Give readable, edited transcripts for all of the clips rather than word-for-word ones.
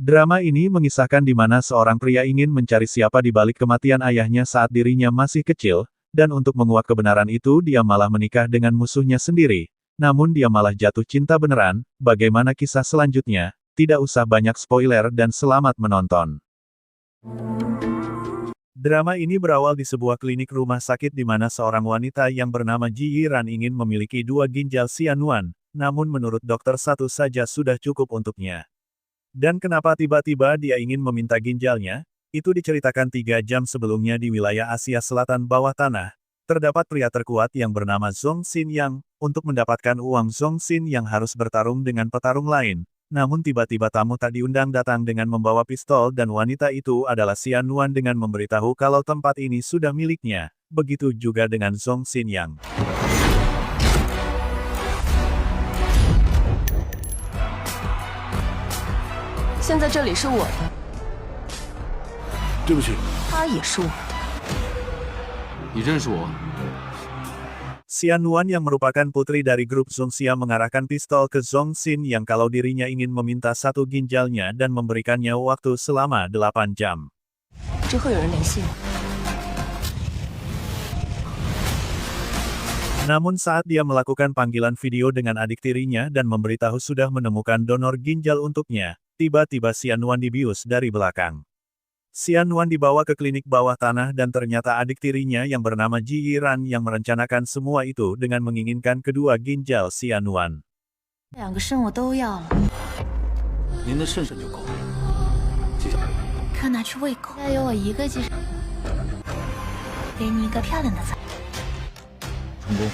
Drama ini mengisahkan di mana seorang pria ingin mencari siapa di balik kematian ayahnya saat dirinya masih kecil, dan untuk menguak kebenaran itu dia malah menikah dengan musuhnya sendiri. Namun dia malah jatuh cinta beneran. Bagaimana kisah selanjutnya? Tidak usah banyak spoiler dan selamat menonton. Drama ini berawal di sebuah klinik rumah sakit di mana seorang wanita yang bernama Ji Yiran ingin memiliki 2 ginjal Xianuan, namun menurut dokter satu saja sudah cukup untuknya. Dan kenapa tiba-tiba dia ingin meminta ginjalnya? Itu diceritakan 3 jam sebelumnya di wilayah Asia Selatan bawah tanah. Terdapat pria terkuat yang bernama Zhong Xin yang, untuk mendapatkan uang Zhong Xin yang harus bertarung dengan petarung lain. Namun tiba-tiba tamu tak diundang datang dengan membawa pistol dan wanita itu adalah Xianuan dengan memberitahu kalau tempat ini sudah miliknya. Begitu juga dengan Zhong Xin yang. 现在这里是我的， 对不起， 他也是我的。 你认识我？ Xianuan yang merupakan putri dari grup Zhongxia mengarahkan pistol ke Zhong Xin yang kalau dirinya ingin meminta 1 ginjalnya dan memberikannya waktu selama 8 jam. 之后有人联系我。 Namun saat dia melakukan panggilan video dengan adik tirinya dan memberitahu sudah menemukan donor ginjal untuknya, tiba-tiba Xianuan dibius dari belakang. Xianuan dibawa ke klinik bawah tanah dan ternyata adik tirinya yang bernama Ji Yiran yang merencanakan semua itu dengan menginginkan kedua ginjal Xianuan. 2个肾我都要了， 您的肾就够了。接下来， 可拿去喂狗。再有我1个鸡肾，给你一个漂亮的菜。 成功。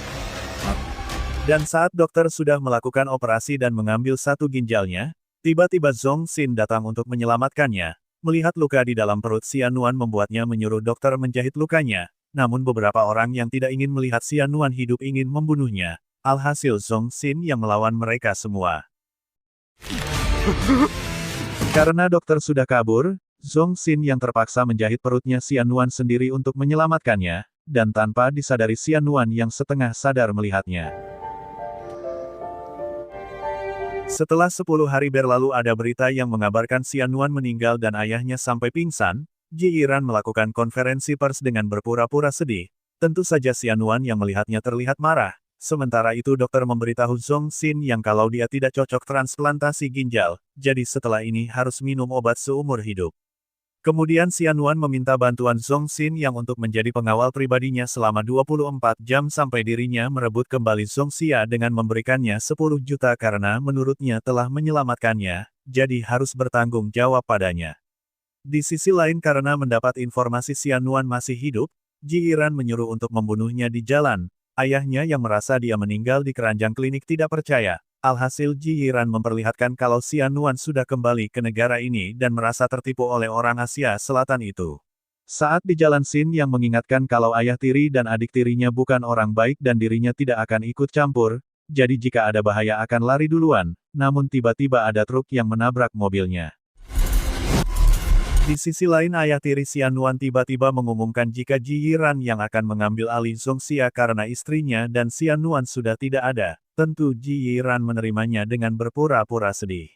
Dan saat dokter sudah melakukan operasi dan mengambil 1 ginjalnya, tiba-tiba Zhong Xin datang untuk menyelamatkannya. Melihat luka di dalam perut Xianuan membuatnya menyuruh dokter menjahit lukanya. Namun beberapa orang yang tidak ingin melihat Xianuan hidup ingin membunuhnya. Alhasil Zhong Xin yang melawan mereka semua. Karena dokter sudah kabur, Zhong Xin yang terpaksa menjahit perutnya Xianuan sendiri untuk menyelamatkannya, dan tanpa disadari Xianuan yang setengah sadar melihatnya. Setelah 10 hari berlalu ada berita yang mengabarkan Xianuan meninggal dan ayahnya sampai pingsan, Ji Yiran melakukan konferensi pers dengan berpura-pura sedih. Tentu saja Xianuan yang melihatnya terlihat marah. Sementara itu dokter memberitahu Zhong Xin yang kalau dia tidak cocok transplantasi ginjal, jadi setelah ini harus minum obat seumur hidup. Kemudian Xianuan meminta bantuan Zhong Xin yang untuk menjadi pengawal pribadinya selama 24 jam sampai dirinya merebut kembali Zhongxia dengan memberikannya 10 juta karena menurutnya telah menyelamatkannya, jadi harus bertanggung jawab padanya. Di sisi lain karena mendapat informasi Xianuan masih hidup, Ji Yiran menyuruh untuk membunuhnya di jalan. Ayahnya yang merasa dia meninggal di keranjang klinik tidak percaya. Alhasil Ji Yiran memperlihatkan kalau Xianuan sudah kembali ke negara ini dan merasa tertipu oleh orang Asia Selatan itu. Saat di jalan Xin yang mengingatkan kalau ayah tiri dan adik tirinya bukan orang baik dan dirinya tidak akan ikut campur, jadi jika ada bahaya akan lari duluan, namun tiba-tiba ada truk yang menabrak mobilnya. Di sisi lain ayah tiri Xianuan tiba-tiba mengumumkan jika Ji Yiran yang akan mengambil alih Zhongxia karena istrinya dan Xianuan sudah tidak ada. Tentu Ji Yiran menerimanya dengan berpura-pura sedih.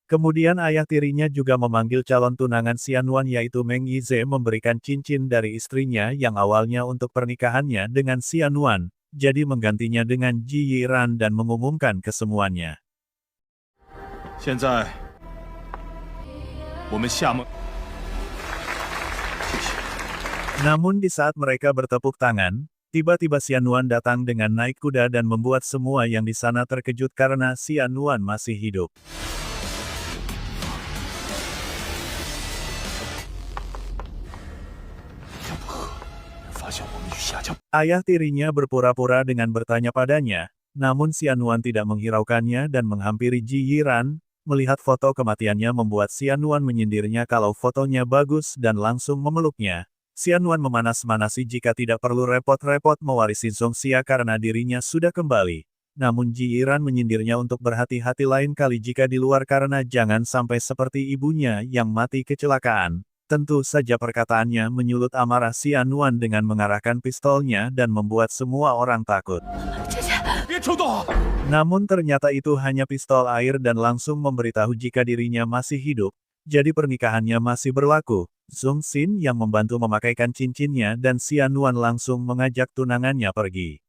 Kemudian ayah tirinya juga memanggil calon tunangan Xianuan yaitu Meng Yize memberikan cincin dari istrinya yang awalnya untuk pernikahannya dengan Xianuan, jadi menggantinya dengan Ji Yiran dan mengumumkan kesemuanya. 现在，我们厦门。 Namun di saat mereka bertepuk tangan, tiba-tiba Xianuan datang dengan naik kuda dan membuat semua yang di sana terkejut karena Xianuan masih hidup. Ayah tirinya berpura-pura dengan bertanya padanya, namun Xianuan tidak menghiraukannya dan menghampiri Ji Yiran. Melihat foto kematiannya membuat Xianuan menyindirnya kalau fotonya bagus dan langsung memeluknya. Xianuan memanas-manasi jika tidak perlu repot-repot mewarisi Zhongxia karena dirinya sudah kembali. Namun Ji Yiran menyindirnya untuk berhati-hati lain kali jika di luar karena jangan sampai seperti ibunya yang mati kecelakaan. Tentu saja perkataannya menyulut amarah Xianuan dengan mengarahkan pistolnya dan membuat semua orang takut. Namun ternyata itu hanya pistol air dan langsung memberitahu jika dirinya masih hidup. jadi pernikahannya masih berlaku. Zhong Xin yang membantu memakaikan cincinnya dan Xian Nuan langsung mengajak tunangannya pergi.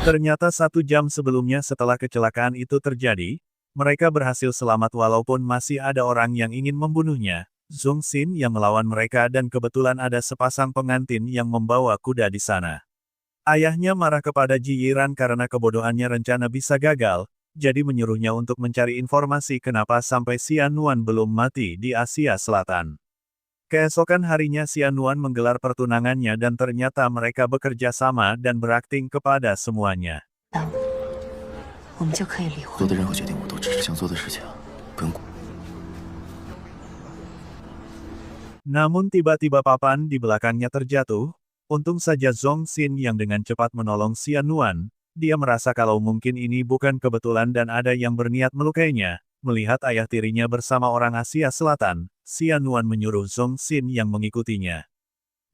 Ternyata 1 jam sebelumnya setelah kecelakaan itu terjadi, mereka berhasil selamat walaupun masih ada orang yang ingin membunuhnya. Zhong Xin yang melawan mereka dan kebetulan ada sepasang pengantin yang membawa kuda di sana. Ayahnya marah kepada Ji Yiran karena kebodohannya rencana bisa gagal, jadi menyuruhnya untuk mencari informasi kenapa sampai Xian Nuan belum mati di Asia Selatan. Keesokan harinya Xian Nuan menggelar pertunangannya dan ternyata mereka bekerja sama dan berakting kepada semuanya. 我们就可以离婚。做的任何决定我都只是想做的事情，不用管。 Namun tiba-tiba papan di belakangnya terjatuh, untung saja Zhong Xin yang dengan cepat menolong Xian Nuan. Dia merasa kalau mungkin ini bukan kebetulan dan ada yang berniat melukainya. Melihat ayah tirinya bersama orang Asia Selatan, Xian Nuan menyuruh Zhong Xin yang mengikutinya.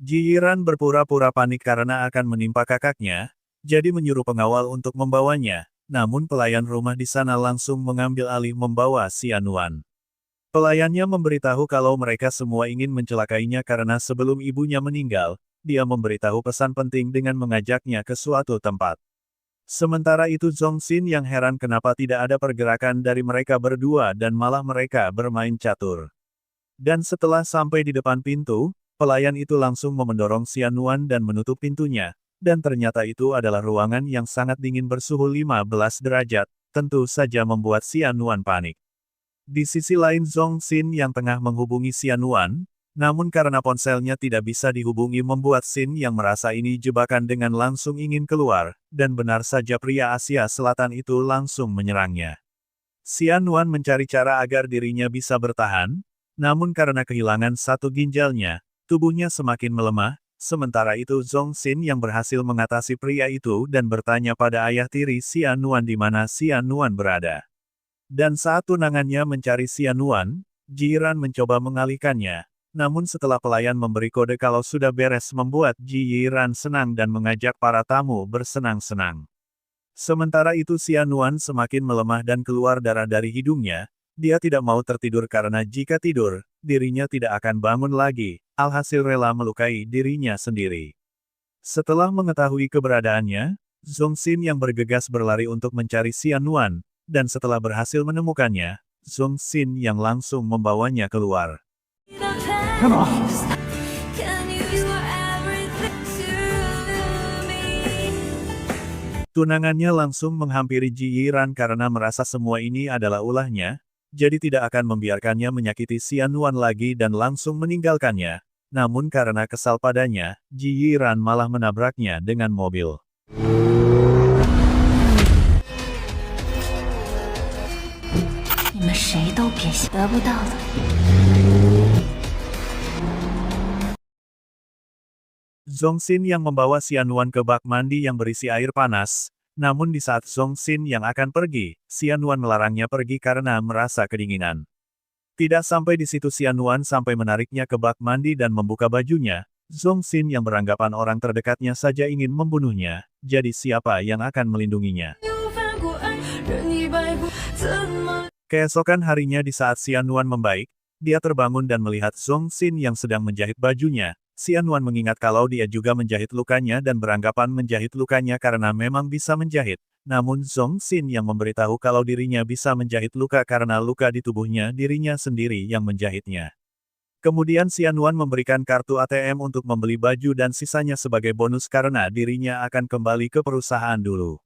Ji Yiran berpura-pura panik karena akan menimpa kakaknya, jadi menyuruh pengawal untuk membawanya. Namun pelayan rumah di sana langsung mengambil alih membawa Xian Nuan. Pelayannya memberitahu kalau mereka semua ingin mencelakainya karena sebelum ibunya meninggal, dia memberitahu pesan penting dengan mengajaknya ke suatu tempat. Sementara itu Zhong Xin yang heran kenapa tidak ada pergerakan dari mereka berdua dan malah mereka bermain catur. Dan setelah sampai di depan pintu, pelayan itu langsung mendorong Xian Nuan dan menutup pintunya, dan ternyata itu adalah ruangan yang sangat dingin bersuhu 15 derajat, tentu saja membuat Xian Nuan panik. Di sisi lain Zhong Xin yang tengah menghubungi Xian Nuan, namun karena ponselnya tidak bisa dihubungi membuat Xin yang merasa ini jebakan dengan langsung ingin keluar, dan benar saja pria Asia Selatan itu langsung menyerangnya. Xian Nuan mencari cara agar dirinya bisa bertahan, namun karena kehilangan satu ginjalnya, tubuhnya semakin melemah, sementara itu Zhong Xin yang berhasil mengatasi pria itu dan bertanya pada ayah tiri Xian Nuan di mana Xian Nuan berada. Dan saat tunangannya mencari Xian Nuan, Ji Yiran mencoba mengalihkannya. Namun setelah pelayan memberi kode kalau sudah beres membuat Ji Yiran senang dan mengajak para tamu bersenang-senang. Sementara itu Xian Nuan semakin melemah dan keluar darah dari hidungnya, dia tidak mau tertidur karena jika tidur, dirinya tidak akan bangun lagi, alhasil rela melukai dirinya sendiri. Setelah mengetahui keberadaannya, Zhong Xin yang bergegas berlari untuk mencari Xian Nuan, dan setelah berhasil menemukannya, Zhong Xin yang langsung membawanya keluar. 干嘛？ Tunangannya langsung menghampiri Ji Yiran karena merasa semua ini adalah ulahnya, jadi tidak akan membiarkannya menyakiti Xian Nuan lagi dan langsung meninggalkannya. Namun karena kesal padanya, Ji Yiran malah menabraknya dengan mobil. Zhong Xin yang membawa Xian Nuan ke bak mandi yang berisi air panas, namun di saat Zhong Xin yang akan pergi, Xian Nuan melarangnya pergi karena merasa kedinginan. Tidak sampai di situ Xian Nuan sampai menariknya ke bak mandi dan membuka bajunya. Zhong Xin yang beranggapan orang terdekatnya saja ingin membunuhnya, jadi siapa yang akan melindunginya? Keesokan harinya di saat Xian Nuan membaik, dia terbangun dan melihat Zhong Xin yang sedang menjahit bajunya. Xian Nuan mengingat kalau dia juga menjahit lukanya dan beranggapan menjahit lukanya karena memang bisa menjahit. Namun Zhong Xin yang memberitahu kalau dirinya bisa menjahit luka karena luka di tubuhnya dirinya sendiri yang menjahitnya. Kemudian Xian Nuan memberikan kartu ATM untuk membeli baju dan sisanya sebagai bonus karena dirinya akan kembali ke perusahaan dulu.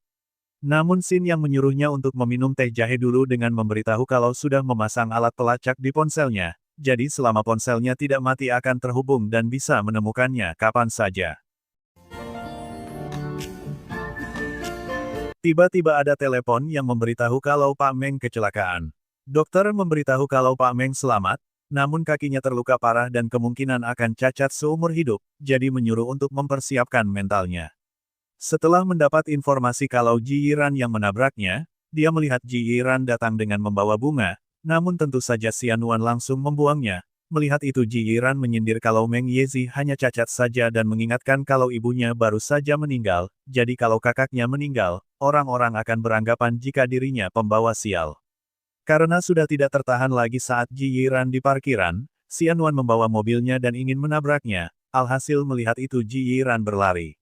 Namun Xin yang menyuruhnya untuk meminum teh jahe dulu dengan memberitahu kalau sudah memasang alat pelacak di ponselnya. Jadi selama ponselnya tidak mati akan terhubung dan bisa menemukannya kapan saja. Tiba-tiba ada telepon yang memberitahu kalau Pak Meng kecelakaan. Dokter memberitahu kalau Pak Meng selamat, namun kakinya terluka parah dan kemungkinan akan cacat seumur hidup, jadi menyuruh untuk mempersiapkan mentalnya. Setelah mendapat informasi kalau Ji Yiran yang menabraknya, dia melihat Ji Yiran datang dengan membawa bunga, namun tentu saja Xian Nuan langsung membuangnya. Melihat itu Ji Yiran menyindir kalau Meng Yezi hanya cacat saja dan mengingatkan kalau ibunya baru saja meninggal, jadi kalau kakaknya meninggal, orang-orang akan beranggapan jika dirinya pembawa sial. Karena sudah tidak tertahan lagi saat Ji Yiran di parkiran, Xianwan membawa mobilnya dan ingin menabraknya, alhasil melihat itu Ji Yiran berlari.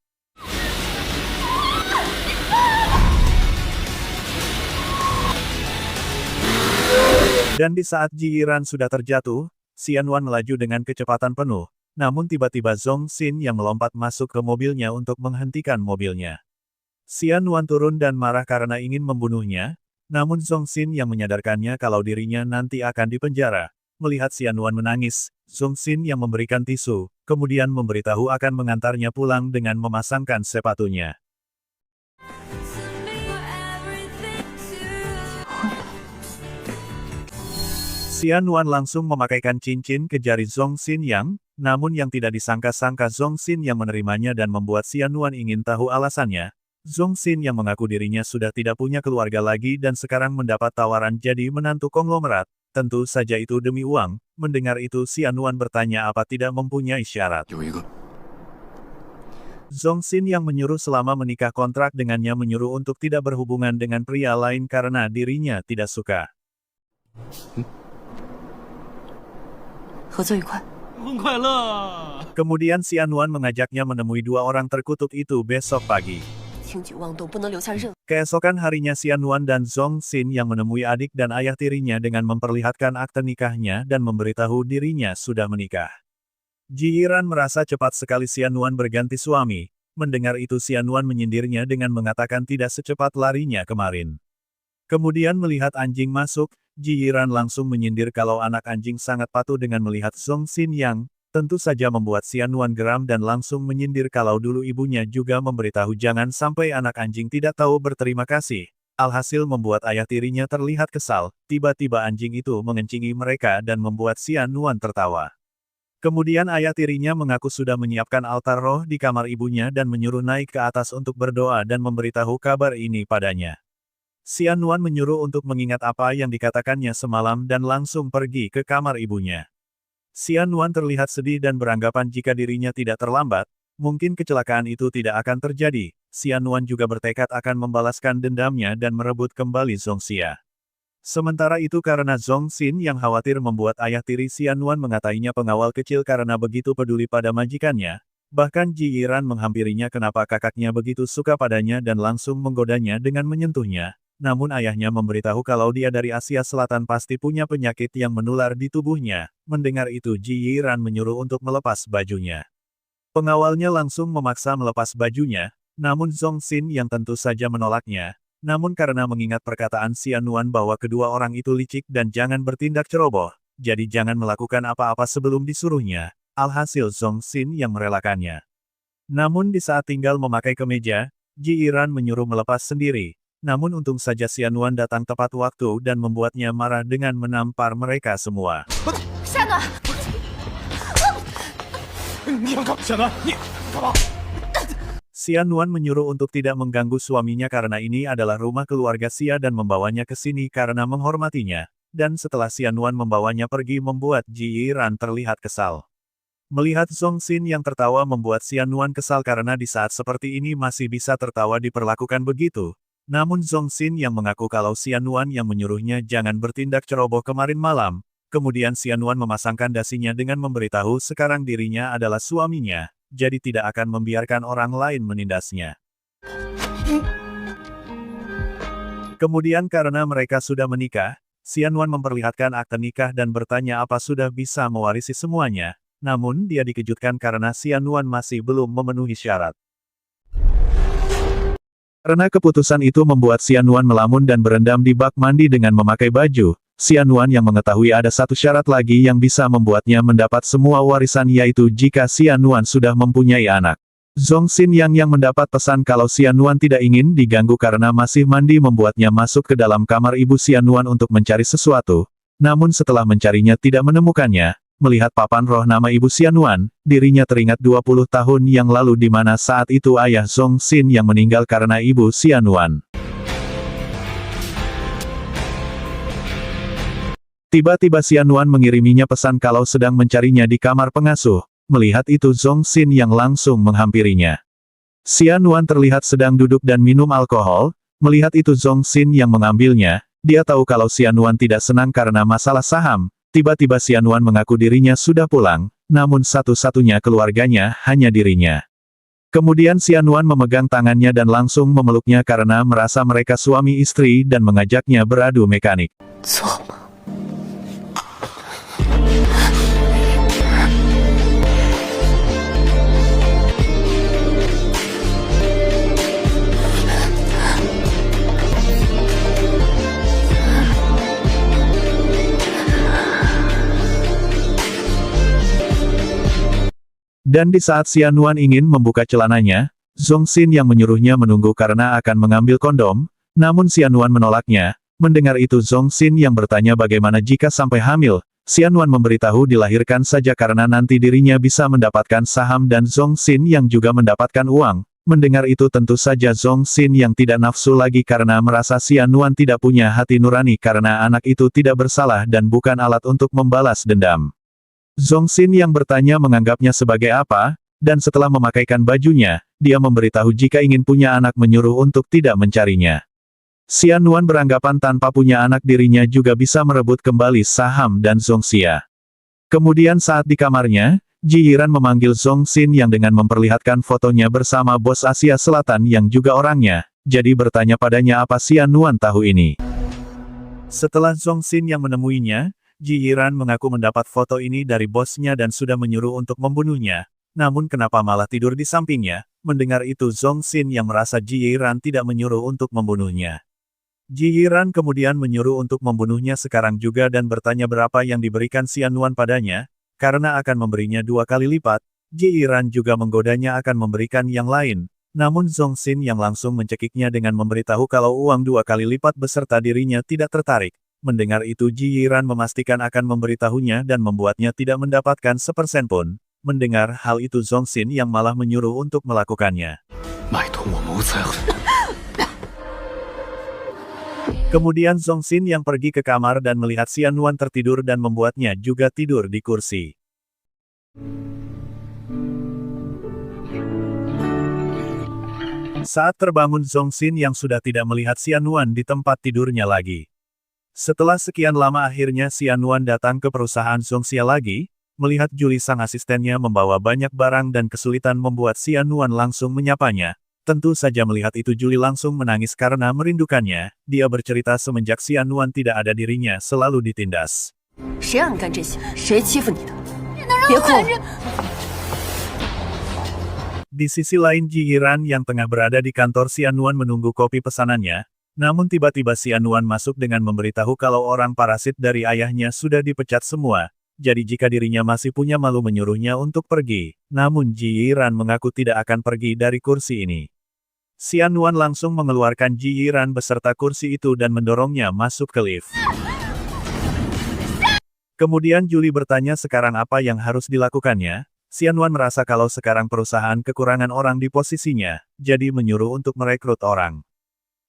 Dan di saat Ji Yiran sudah terjatuh, Xianwan melaju dengan kecepatan penuh, namun tiba-tiba Zhong Xin yang melompat masuk ke mobilnya untuk menghentikan mobilnya. Xianwan turun dan marah karena ingin membunuhnya, namun Zhong Xin yang menyadarkannya kalau dirinya nanti akan dipenjara. Melihat Xianwan menangis, Zhong Xin yang memberikan tisu, kemudian memberitahu akan mengantarnya pulang dengan memasangkan sepatunya. Xianwan langsung memakaikan cincin ke jari Zhong Xin yang, namun yang tidak disangka-sangka Zhong Xin yang menerimanya dan membuat Xianwan ingin tahu alasannya. Zhong Xin yang mengaku dirinya sudah tidak punya keluarga lagi dan sekarang mendapat tawaran jadi menantu konglomerat, tentu saja itu demi uang. Mendengar itu Xianwan bertanya apa tidak mempunyai syarat. Zhong Xin yang menyuruh selama menikah kontrak dengannya menyuruh untuk tidak berhubungan dengan pria lain karena dirinya tidak suka. 合作愉快。 新婚快乐！ Kemudian Xianwan mengajaknya menemui dua orang terkutuk itu besok pagi. 轻举妄动，不能留下任。 Keesokan harinya Xianwan dan Zhong Xin yang menemui adik dan ayah tirinya dengan memperlihatkan akte nikahnya dan memberitahu dirinya sudah menikah. Ji Yiran merasa cepat sekali Xianwan berganti suami. Mendengar itu Xianwan menyindirnya dengan mengatakan tidak secepat larinya kemarin. Kemudian melihat anjing masuk, Ji Yiran langsung menyindir kalau anak anjing sangat patuh dengan melihat Zhong Xin yang, tentu saja membuat Xianwan geram dan langsung menyindir kalau dulu ibunya juga memberitahu jangan sampai anak anjing tidak tahu berterima kasih. Alhasil membuat ayah tirinya terlihat kesal, tiba-tiba anjing itu mengencingi mereka dan membuat Xianwan tertawa. Kemudian ayah tirinya mengaku sudah menyiapkan altar roh di kamar ibunya dan menyuruh naik ke atas untuk berdoa dan memberitahu kabar ini padanya. Xianwan menyuruh untuk mengingat apa yang dikatakannya semalam dan langsung pergi ke kamar ibunya. Xianwan terlihat sedih dan beranggapan jika dirinya tidak terlambat, mungkin kecelakaan itu tidak akan terjadi. Xianwan juga bertekad akan membalaskan dendamnya dan merebut kembali Zhongxia. Sementara itu karena Zhong Xin yang khawatir membuat ayah tiri Xianwan mengatainya pengawal kecil karena begitu peduli pada majikannya, bahkan Ji Yiran menghampirinya kenapa kakaknya begitu suka padanya dan langsung menggodanya dengan menyentuhnya. Namun ayahnya memberitahu kalau dia dari Asia Selatan pasti punya penyakit yang menular di tubuhnya. Mendengar itu Ji Yiran menyuruh untuk melepas bajunya. Pengawalnya langsung memaksa melepas bajunya, namun Zhong Xin yang tentu saja menolaknya. Namun karena mengingat perkataan Xianwan bahwa kedua orang itu licik dan jangan bertindak ceroboh, jadi jangan melakukan apa-apa sebelum disuruhnya. Alhasil Zhong Xin yang merelakannya. Namun di saat tinggal memakai kemeja, Ji Yiran menyuruh melepas sendiri. Namun untung saja Xianwan datang tepat waktu dan membuatnya marah dengan menampar mereka semua. 夏暖， Xianwan menyuruh untuk tidak mengganggu suaminya karena ini adalah rumah keluarga Xia dan membawanya ke sini karena menghormatinya. Dan setelah Xianwan membawanya pergi membuat Ji Yiran terlihat kesal. Melihat Zhong Xin yang tertawa membuat Xianwan kesal karena di saat seperti ini masih bisa tertawa diperlakukan begitu. Namun Zhong Xin yang mengaku kalau Xianwan yang menyuruhnya jangan bertindak ceroboh kemarin malam. Kemudian Xianwan memasangkan dasinya dengan memberitahu sekarang dirinya adalah suaminya, jadi tidak akan membiarkan orang lain menindasnya. Kemudian karena mereka sudah menikah, Xianwan memperlihatkan akte nikah dan bertanya apa sudah bisa mewarisi semuanya. Namun dia dikejutkan karena Xianwan masih belum memenuhi syarat. Karena keputusan itu membuat Xianwan melamun dan berendam di bak mandi dengan memakai baju, Xianwan yang mengetahui ada satu syarat lagi yang bisa membuatnya mendapat semua warisan yaitu jika Xianwan sudah mempunyai anak. Zhong Xin yang mendapat pesan kalau Xianwan tidak ingin diganggu karena masih mandi membuatnya masuk ke dalam kamar ibu Xianwan untuk mencari sesuatu. Namun setelah mencarinya tidak menemukannya, melihat papan roh nama ibu Xianwan, dirinya teringat 20 tahun yang lalu di mana saat itu ayah Zhong Xin yang meninggal karena ibu Xianwan. Tiba-tiba Xiannuan mengiriminya pesan kalau sedang mencarinya di kamar pengasuh. Melihat itu Zhong Xin yang langsung menghampirinya. Xiannuan terlihat sedang duduk dan minum alkohol. Melihat itu Zhong Xin yang mengambilnya. Dia tahu kalau Xiannuan tidak senang karena masalah saham. Tiba-tiba Xiannuan mengaku dirinya sudah pulang, namun satu-satunya keluarganya hanya dirinya. Kemudian Xiannuan memegang tangannya dan langsung memeluknya karena merasa mereka suami istri dan mengajaknya beradu mekanik. 做吗？ Dan di saat Xiannuan ingin membuka celananya, Zhong Xin yang menyuruhnya menunggu karena akan mengambil kondom, namun Xiannuan menolaknya. Mendengar itu Zhong Xin yang bertanya bagaimana jika sampai hamil, Xiannuan memberitahu dilahirkan saja karena nanti dirinya bisa mendapatkan saham dan Zhong Xin yang juga mendapatkan uang. Mendengar itu tentu saja Zhong Xin yang tidak nafsu lagi karena merasa Xiannuan tidak punya hati nurani karena anak itu tidak bersalah dan bukan alat untuk membalas dendam. Zhong Xin yang bertanya menganggapnya sebagai apa, dan setelah memakaikan bajunya, dia memberitahu jika ingin punya anak menyuruh untuk tidak mencarinya. Xiannuan beranggapan tanpa punya anak dirinya juga bisa merebut kembali saham dan Zhongxia. Kemudian saat di kamarnya, Ji Yiran memanggil Zhong Xin yang dengan memperlihatkan fotonya bersama bos Asia Selatan yang juga orangnya, jadi bertanya padanya apa Xiannuan tahu ini. Setelah Zhong Xin yang menemuinya, Ji Yiran mengaku mendapat foto ini dari bosnya dan sudah menyuruh untuk membunuhnya. Namun kenapa malah tidur di sampingnya? Mendengar itu Zhong Xin yang merasa Ji Yiran tidak menyuruh untuk membunuhnya. Ji Yiran kemudian menyuruh untuk membunuhnya sekarang juga dan bertanya berapa yang diberikan Xiannuan padanya, karena akan memberinya 2 kali lipat. Ji Yiran juga menggodanya akan memberikan yang lain. Namun Zhong Xin yang langsung mencekiknya dengan memberitahu kalau uang 2 kali lipat beserta dirinya tidak tertarik. Mendengar itu Ji Yiran memastikan akan memberitahunya dan membuatnya tidak mendapatkan sepersen pun. Mendengar hal itu Zhong Xin yang malah menyuruh untuk melakukannya. Kemudian Zhong Xin yang pergi ke kamar dan melihat Xiannuan tertidur dan membuatnya juga tidur di kursi. Saat terbangun Zhong Xin yang sudah tidak melihat Xiannuan di tempat tidurnya lagi. Setelah sekian lama akhirnya Xiannuan datang ke perusahaan Zhongxia lagi, melihat Julie sang asistennya membawa banyak barang dan kesulitan membuat Xiannuan langsung menyapanya. Tentu saja melihat itu Julie langsung menangis karena merindukannya. Dia bercerita semenjak Xiannuan tidak ada dirinya selalu ditindas. 谁让你干这些？谁欺负你的？别哭！ Di sisi lain Ji Yiran yang tengah berada di kantor Xiannuan menunggu kopi pesanannya. Namun tiba-tiba Xiannuan masuk dengan memberitahu kalau orang parasit dari ayahnya sudah dipecat semua, jadi jika dirinya masih punya malu menyuruhnya untuk pergi. Namun Ji Yiran mengaku tidak akan pergi dari kursi ini. Xiannuan langsung mengeluarkan Ji Yiran beserta kursi itu dan mendorongnya masuk ke lift. Kemudian Julie bertanya sekarang apa yang harus dilakukannya. Xiannuan merasa kalau sekarang perusahaan kekurangan orang di posisinya, jadi menyuruh untuk merekrut orang.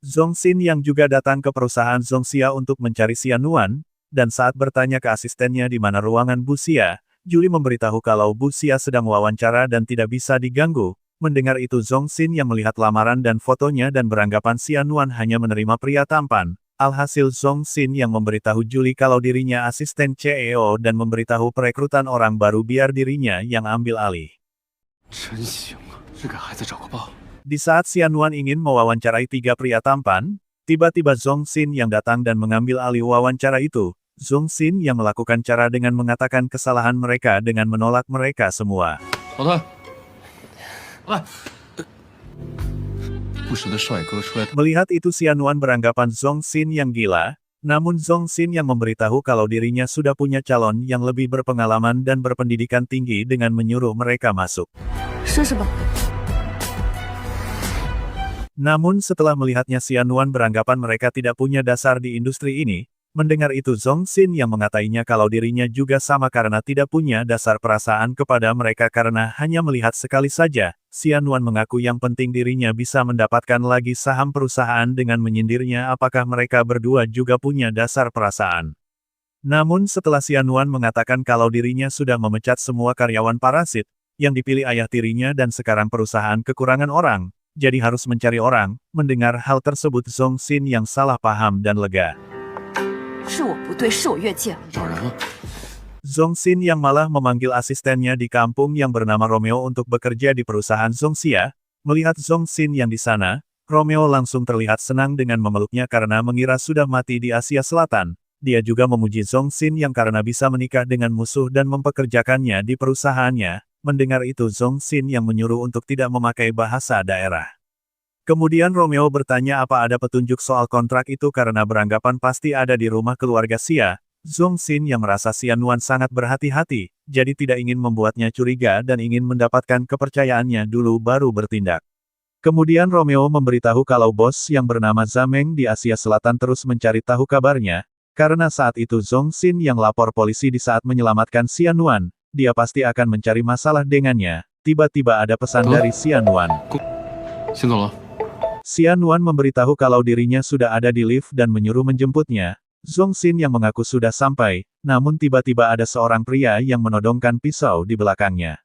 Zhong Xin yang juga datang ke perusahaan Zhongxia untuk mencari Xiannuan, dan saat bertanya ke asistennya di mana ruangan Bu Xia, Julie memberitahu kalau Bu Xia sedang wawancara dan tidak bisa diganggu. Mendengar itu Zhong Xin yang melihat lamaran dan fotonya dan beranggapan Xiannuan hanya menerima pria tampan. Alhasil Zhong Xin yang memberitahu Julie kalau dirinya asisten CEO dan memberitahu perekrutan orang baru biar dirinya yang ambil alih. 真行啊，这给孩子找个爸。 Di saat Xiannuan ingin mewawancarai 3 pria tampan, tiba-tiba Zhong Xin yang datang dan mengambil alih wawancara itu. Zhong Xin yang melakukan cara dengan mengatakan kesalahan mereka dengan menolak mereka semua. 老段，来，不时的帅哥出来。 Melihat itu Xiannuan beranggapan Zhong Xin yang gila, namun Zhong Xin yang memberitahu kalau dirinya sudah punya calon yang lebih berpengalaman dan berpendidikan tinggi dengan menyuruh mereka masuk. 试试吧。 Namun setelah melihatnya Xiannuan beranggapan mereka tidak punya dasar di industri ini, mendengar itu Zhong Xin yang mengatainya kalau dirinya juga sama karena tidak punya dasar perasaan kepada mereka karena hanya melihat sekali saja. Xiannuan mengaku yang penting dirinya bisa mendapatkan lagi saham perusahaan dengan menyindirnya apakah mereka berdua juga punya dasar perasaan. Namun setelah Xianwan mengatakan kalau dirinya sudah memecat semua karyawan parasit, yang dipilih ayah tirinya dan sekarang perusahaan kekurangan orang, jadi harus mencari orang, mendengar hal tersebut Zhongxin yang salah paham dan lega. 是我不对，是我越界了。找人了。 Zhongxin yang malah memanggil asistennya di kampung yang bernama Romeo untuk bekerja di perusahaan Zhongxia, melihat Zhongxin yang di sana, Romeo langsung terlihat senang dengan memeluknya karena mengira sudah mati di Asia Selatan. Dia juga memuji Zhongxin yang karena bisa menikah dengan musuh dan mempekerjakannya di perusahaannya. Mendengar itu Zhongxin yang menyuruh untuk tidak memakai bahasa daerah. Kemudian Romeo bertanya apa ada petunjuk soal kontrak itu karena beranggapan pasti ada di rumah keluarga Xia. Zhongxin yang merasa Xianwan sangat berhati-hati, jadi tidak ingin membuatnya curiga dan ingin mendapatkan kepercayaannya dulu baru bertindak. Kemudian Romeo memberitahu kalau bos yang bernama Zameng di Asia Selatan terus mencari tahu kabarnya, karena saat itu Zhongxin yang lapor polisi di saat menyelamatkan Xianwan, dia pasti akan mencari masalah dengannya. Tiba-tiba ada pesan dari Xianwan. 先走了。 Xianwan memberitahu kalau dirinya sudah ada di lift dan menyuruh menjemputnya. Zhongxin yang mengaku sudah sampai, namun tiba-tiba ada seorang pria yang menodongkan pisau di belakangnya.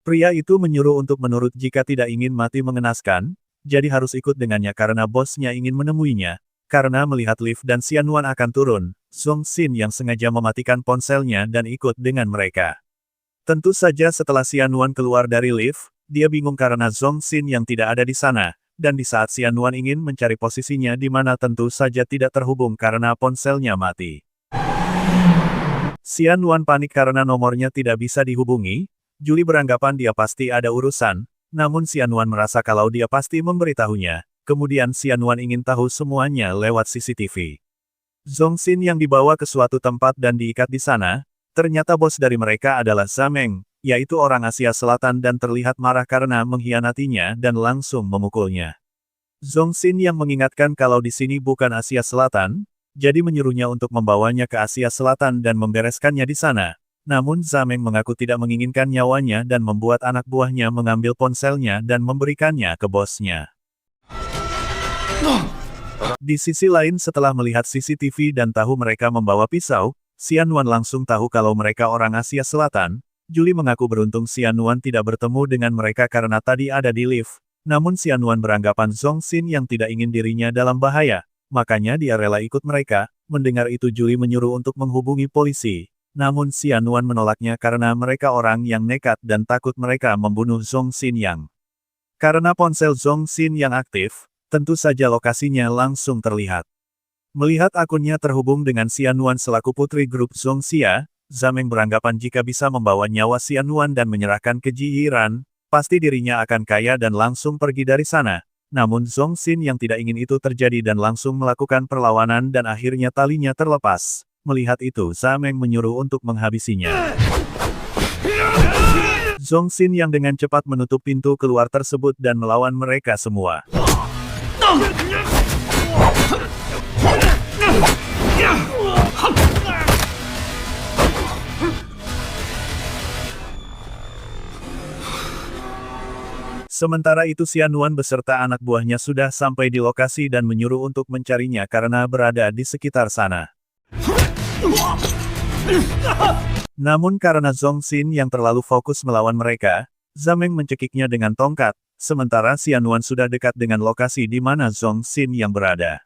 Pria itu menyuruh untuk menurut jika tidak ingin mati mengenaskan, jadi harus ikut dengannya karena bosnya ingin menemuinya. Karena melihat lift dan Xianwan akan turun, Zhongxin yang sengaja mematikan ponselnya dan ikut dengan mereka. Tentu saja setelah Xianwan keluar dari lift, dia bingung karena Zhongxin yang tidak ada di sana, dan di saat Xianwan ingin mencari posisinya di mana tentu saja tidak terhubung karena ponselnya mati. Xianwan panik karena nomornya tidak bisa dihubungi, Juli beranggapan dia pasti ada urusan, namun Xianwan merasa kalau dia pasti memberitahunya. Kemudian Xianwan ingin tahu semuanya lewat CCTV. Zhongxin yang dibawa ke suatu tempat dan diikat di sana, ternyata bos dari mereka adalah Zameng, yaitu orang Asia Selatan dan terlihat marah karena mengkhianatinya dan langsung memukulnya. Zhongxin yang mengingatkan kalau di sini bukan Asia Selatan, jadi menyuruhnya untuk membawanya ke Asia Selatan dan membereskannya di sana. Namun Zameng mengaku tidak menginginkan nyawanya dan membuat anak buahnya mengambil ponselnya dan memberikannya ke bosnya. Di sisi lain setelah melihat CCTV dan tahu mereka membawa pisau, Xianwan langsung tahu kalau mereka orang Asia Selatan. Juli mengaku beruntung Xianwan tidak bertemu dengan mereka karena tadi ada di lift. Namun Xianwan beranggapan Zhongxin yang tidak ingin dirinya dalam bahaya, makanya dia rela ikut mereka. Mendengar itu Juli menyuruh untuk menghubungi polisi. Namun Xianwan menolaknya karena mereka orang yang nekat dan takut mereka membunuh Zhongxin yang. Karena ponsel Zhongxin yang aktif, tentu saja lokasinya langsung terlihat. Melihat akunnya terhubung dengan Xianwan selaku putri grup Zhongxia, Zameng beranggapan jika bisa membawa nyawa Xianwan dan menyerahkan ke Ji Yiran, pasti dirinya akan kaya dan langsung pergi dari sana. Namun Zhongxin yang tidak ingin itu terjadi dan langsung melakukan perlawanan dan akhirnya talinya terlepas. Melihat itu Zameng menyuruh untuk menghabisinya. Zhongxin yang dengan cepat menutup pintu keluar tersebut dan melawan mereka semua. Sementara itu Xianwan beserta anak buahnya sudah sampai di lokasi dan menyuruh untuk mencarinya karena berada di sekitar sana. Namun karena Zhongxin yang terlalu fokus melawan mereka, Zameng mencekiknya dengan tongkat, sementara Xianwan sudah dekat dengan lokasi di mana Zhongxin yang berada.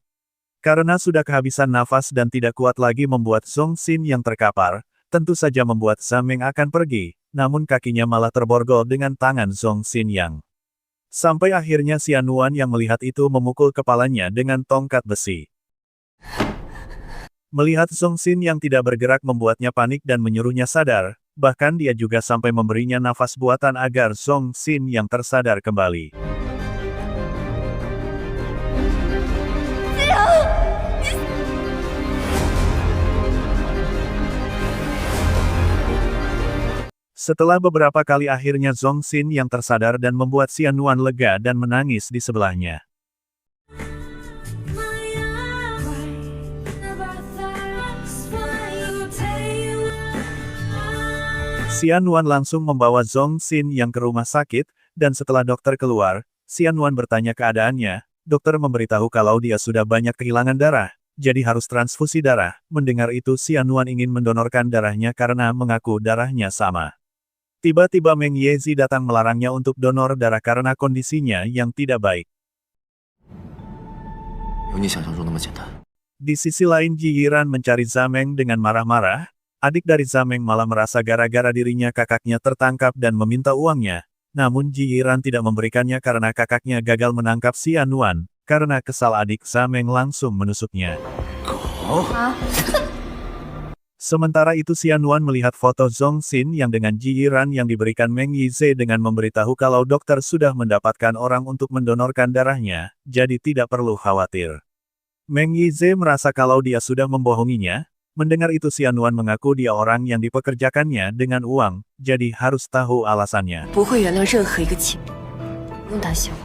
Karena sudah kehabisan nafas dan tidak kuat lagi membuat Zhongxin yang terkapar, tentu saja membuat Zameng akan pergi, namun kakinya malah terborgol dengan tangan Zhongxin yang. Sampai akhirnya Xianwan yang melihat itu memukul kepalanya dengan tongkat besi. Melihat Zhongxin yang tidak bergerak membuatnya panik dan menyuruhnya sadar, bahkan dia juga sampai memberinya nafas buatan agar Zhongxin yang tersadar kembali. Setelah beberapa kali akhirnya Zhongxin yang tersadar dan membuat Xianwan lega dan menangis di sebelahnya. Xianwan langsung membawa Zhongxin yang ke rumah sakit, dan setelah dokter keluar, Xianwan bertanya keadaannya. Dokter memberitahu kalau dia sudah banyak kehilangan darah, jadi harus transfusi darah. Mendengar itu Xianyuan ingin mendonorkan darahnya karena mengaku darahnya sama. Tiba-tiba Meng Yezi datang melarangnya untuk donor darah karena kondisinya yang tidak baik. 有你想象中那么简单。 Di sisi lain Ji Yiran mencari Zameng dengan marah-marah. Adik dari Zameng malah merasa gara-gara dirinya kakaknya tertangkap dan meminta uangnya. Namun Ji Yiran tidak memberikannya karena kakaknya gagal menangkap Xianyuan. Karena kesal adik Zameng langsung menusuknya. Sementara itu Xianyuan melihat foto Zongxin yang dengan Ji Yiran yang diberikan Meng Yize dengan memberitahu kalau dokter sudah mendapatkan orang untuk mendonorkan darahnya, jadi tidak perlu khawatir. Meng Yize merasa kalau dia sudah membohonginya. Mendengar itu Xianyuan mengaku dia orang yang dipekerjakannya dengan uang, jadi harus tahu alasannya. 不会原谅任何一个欺骗，不用担心我。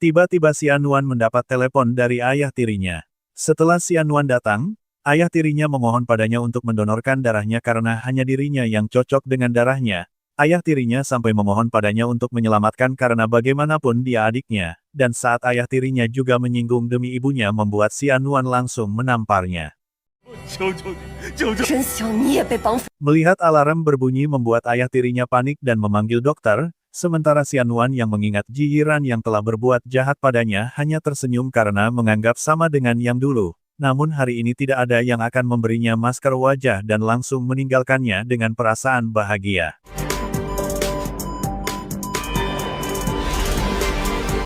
Tiba-tiba Xianyuan mendapat telepon dari ayah tirinya. Setelah Xianyuan datang, ayah tirinya memohon padanya untuk mendonorkan darahnya karena hanya dirinya yang cocok dengan darahnya. Ayah tirinya sampai memohon padanya untuk menyelamatkan karena bagaimanapun dia adiknya, dan saat ayah tirinya juga menyinggung demi ibunya membuat Xianyuan langsung menamparnya. 真希望你也被绑匪。 Melihat alarm berbunyi membuat ayah tirinya panik dan memanggil dokter, sementara Xianyuan yang mengingat Ji Yiran yang telah berbuat jahat padanya hanya tersenyum karena menganggap sama dengan yang dulu. Namun hari ini tidak ada yang akan memberinya masker wajah dan langsung meninggalkannya dengan perasaan bahagia.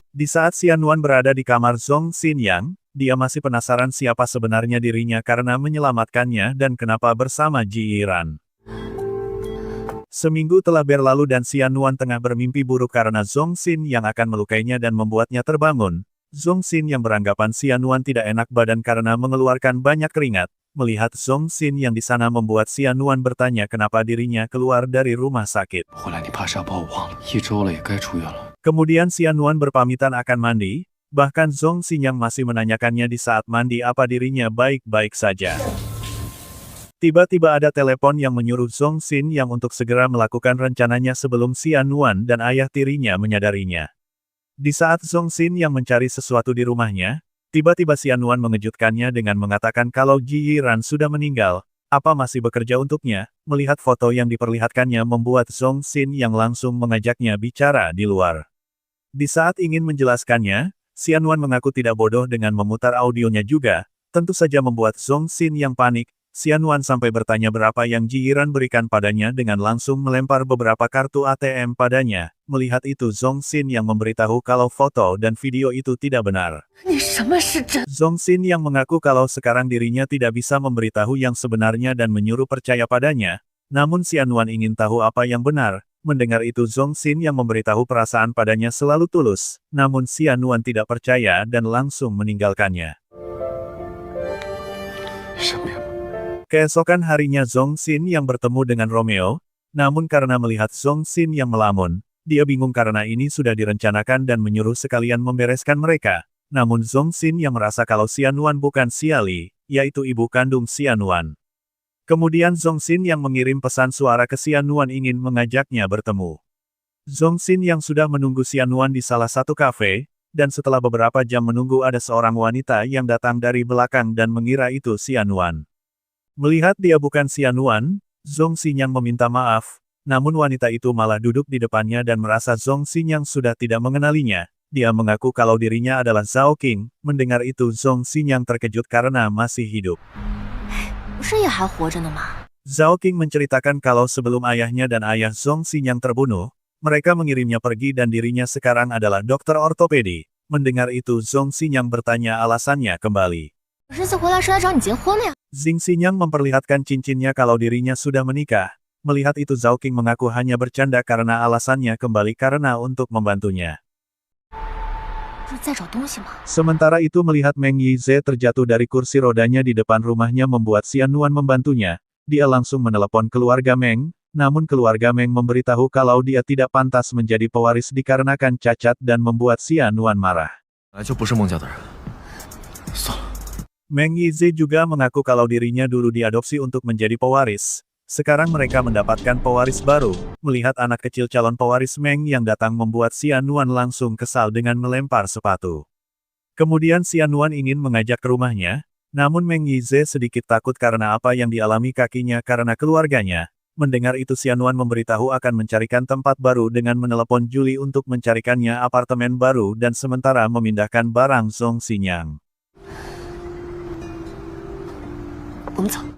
Di saat Xianyuan berada di kamar Zongxin Yang, dia masih penasaran siapa sebenarnya dirinya karena menyelamatkannya dan kenapa bersama Ji Yiran. Seminggu telah berlalu dan Xianyuan tengah bermimpi buruk karena Zongxin yang akan melukainya dan membuatnya terbangun. Zongxin yang beranggapan Xianyuan tidak enak badan karena mengeluarkan banyak keringat. Melihat Zongxin yang di sana membuat Xianyuan bertanya kenapa dirinya keluar dari rumah sakit. 回来你怕是要把我忘了，1周了也该出院了。 Kemudian Xianyuan berpamitan akan mandi, bahkan Zongxin yang masih menanyakannya di saat mandi apa dirinya baik-baik saja. Tiba-tiba ada telepon yang menyuruh Zongxin yang untuk segera melakukan rencananya sebelum Xianyuan dan ayah tirinya menyadarinya. Di saat Zongxin yang mencari sesuatu di rumahnya, tiba-tiba Xianyuan mengejutkannya dengan mengatakan kalau Ji Yiran sudah meninggal. Apa masih bekerja untuknya? Melihat foto yang diperlihatkannya membuat Zongxin yang langsung mengajaknya bicara di luar. Di saat ingin menjelaskannya, Xianyuan mengaku tidak bodoh dengan memutar audionya juga, tentu saja membuat Zongxin yang panik. Xianyuan sampai bertanya berapa yang Ji Yiran berikan padanya dengan langsung melempar beberapa kartu ATM padanya. Melihat itu Zongxin yang memberitahu kalau foto dan video itu tidak benar. 你什么是真？ Zongxin yang mengaku kalau sekarang dirinya tidak bisa memberitahu yang sebenarnya dan menyuruh percaya padanya. Namun Xianyuan ingin tahu apa yang benar. Mendengar itu Zongxin yang memberitahu perasaan padanya selalu tulus. Namun Xianyuan tidak percaya dan langsung meninggalkannya. 身边 Keesokan harinya Zongxin yang bertemu dengan Romeo. Namun karena melihat Zongxin yang melamun, dia bingung karena ini sudah direncanakan dan menyuruh sekalian membereskan mereka. Namun Zongxin yang merasa kalau Xianyuan bukan Xiali, yaitu ibu kandung Xianyuan. Kemudian Zongxin yang mengirim pesan suara ke Xianyuan ingin mengajaknya bertemu. Zongxin yang sudah menunggu Xianyuan di salah satu kafe, dan setelah beberapa jam menunggu ada seorang wanita yang datang dari belakang dan mengira itu Xianyuan. Melihat dia bukan Xianyuan, Zongxin yang meminta maaf, namun wanita itu malah duduk di depannya dan merasa Zongxin yang sudah tidak mengenalinya. Dia mengaku kalau dirinya adalah Zhao Qing. Mendengar itu Zongxin yang terkejut karena masih hidup. 不是也还活着呢吗？ Zhao Qing menceritakan kalau sebelum ayahnya dan ayah Zongxin yang terbunuh, mereka mengirimnya pergi dan dirinya sekarang adalah dokter ortopedi. Mendengar itu Zongxin yang bertanya alasannya kembali. 我这次回来是来找你结婚的呀。 Xing Xinyang memperlihatkan cincinnya kalau dirinya sudah menikah. Melihat itu Zhao Qing mengaku hanya bercanda karena alasannya kembali karena untuk membantunya. 不是在找东西吗？ Sementara itu melihat Meng Yize terjatuh dari kursi rodanya di depan rumahnya membuat Xianyuan membantunya. Dia langsung menelepon keluarga Meng, namun keluarga Meng memberitahu kalau dia tidak pantas menjadi pewaris dikarenakan cacat dan membuat Xianyuan marah. 本来就不是孟家的人。算了， Meng Yize juga mengaku kalau dirinya dulu diadopsi untuk menjadi pewaris. Sekarang mereka mendapatkan pewaris baru. Melihat anak kecil calon pewaris Meng yang datang membuat Xianyuan langsung kesal dengan melempar sepatu. Kemudian Xianyuan ingin mengajak ke rumahnya. Namun Meng Yize sedikit takut karena apa yang dialami kakinya karena keluarganya. Mendengar itu Xianwan memberitahu akan mencarikan tempat baru dengan menelepon Julie untuk mencarikannya apartemen baru dan sementara memindahkan barang Zhong Xinyang.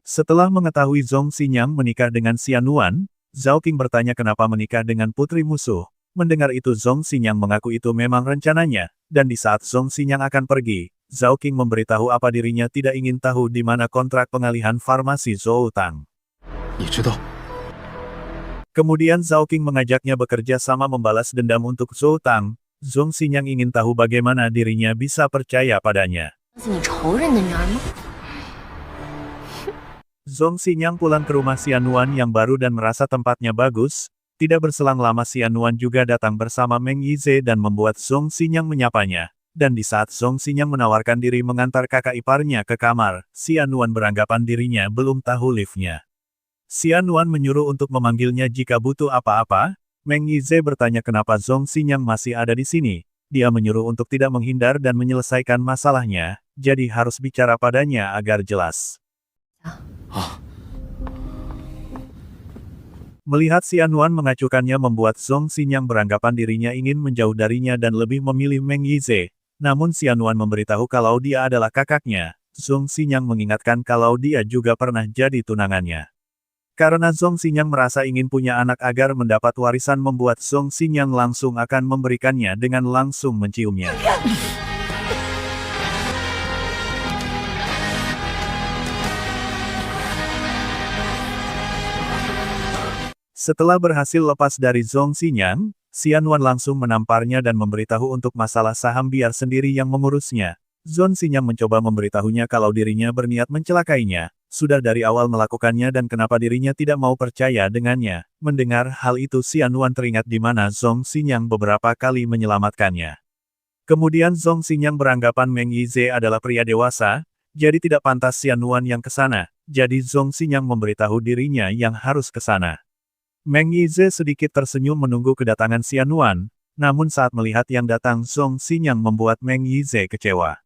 Setelah mengetahui Zhong Xinyang menikah dengan Xianwan, Zhao Qing bertanya kenapa menikah dengan putri musuh. Mendengar itu Zhong Xinyang mengaku itu memang rencananya, dan di saat Zhong Xinyang akan pergi, Zhao Qing memberitahu apa dirinya tidak ingin tahu di mana kontrak pengalihan farmasi Zhou Tang. Kemudian Zhao Qing mengajaknya bekerja sama membalas dendam untuk Zhou Tang. Zhong Xinyang ingin tahu bagaimana dirinya bisa percaya padanya. Zhong Xinyang pulang ke rumah Xianwan yang baru dan merasa tempatnya bagus. Tidak berselang lama Xianwan juga datang bersama Meng Yize dan membuat Zhong Xinyang menyapanya. Dan di saat Zhong Xinyang menawarkan diri mengantar kakak iparnya ke kamar, Xianwan beranggapan dirinya belum tahu liftnya. Xianwan menyuruh untuk memanggilnya jika butuh apa-apa. Meng Yize bertanya kenapa Zhong Xinyang masih ada di sini. Dia menyuruh untuk tidak menghindar dan menyelesaikan masalahnya, jadi harus bicara padanya agar jelas. Melihat Xianwan mengacuhkannya membuat Zhong Xinyang beranggapan dirinya ingin menjauh darinya dan lebih memilih Meng Yize. Namun Xianwan memberitahu kalau dia adalah kakaknya. Zhong Xinyang mengingatkan kalau dia juga pernah jadi tunangannya. Karena Zhong Xinyang merasa ingin punya anak agar mendapat warisan membuat Zhong Xinyang langsung akan memberikannya dengan langsung menciumnya. Setelah berhasil lepas dari Zhong Xinyang, Xianwan langsung menamparnya dan memberitahu untuk masalah saham biar sendiri yang mengurusnya. Zhong Xinyang mencoba memberitahunya kalau dirinya berniat mencelakainya. Sudah dari awal melakukannya dan kenapa dirinya tidak mau percaya dengannya. Mendengar hal itu Xianwan teringat di mana Zhong Xinyang beberapa kali menyelamatkannya. Kemudian Zhong Xinyang beranggapan Meng Yize adalah pria dewasa, jadi tidak pantas Xianwan yang ke sana. Jadi Zhong Xinyang memberitahu dirinya yang harus ke sana. Meng Yize sedikit tersenyum menunggu kedatangan Xianwan, namun saat melihat yang datang Zhong Xinyang membuat Meng Yize kecewa.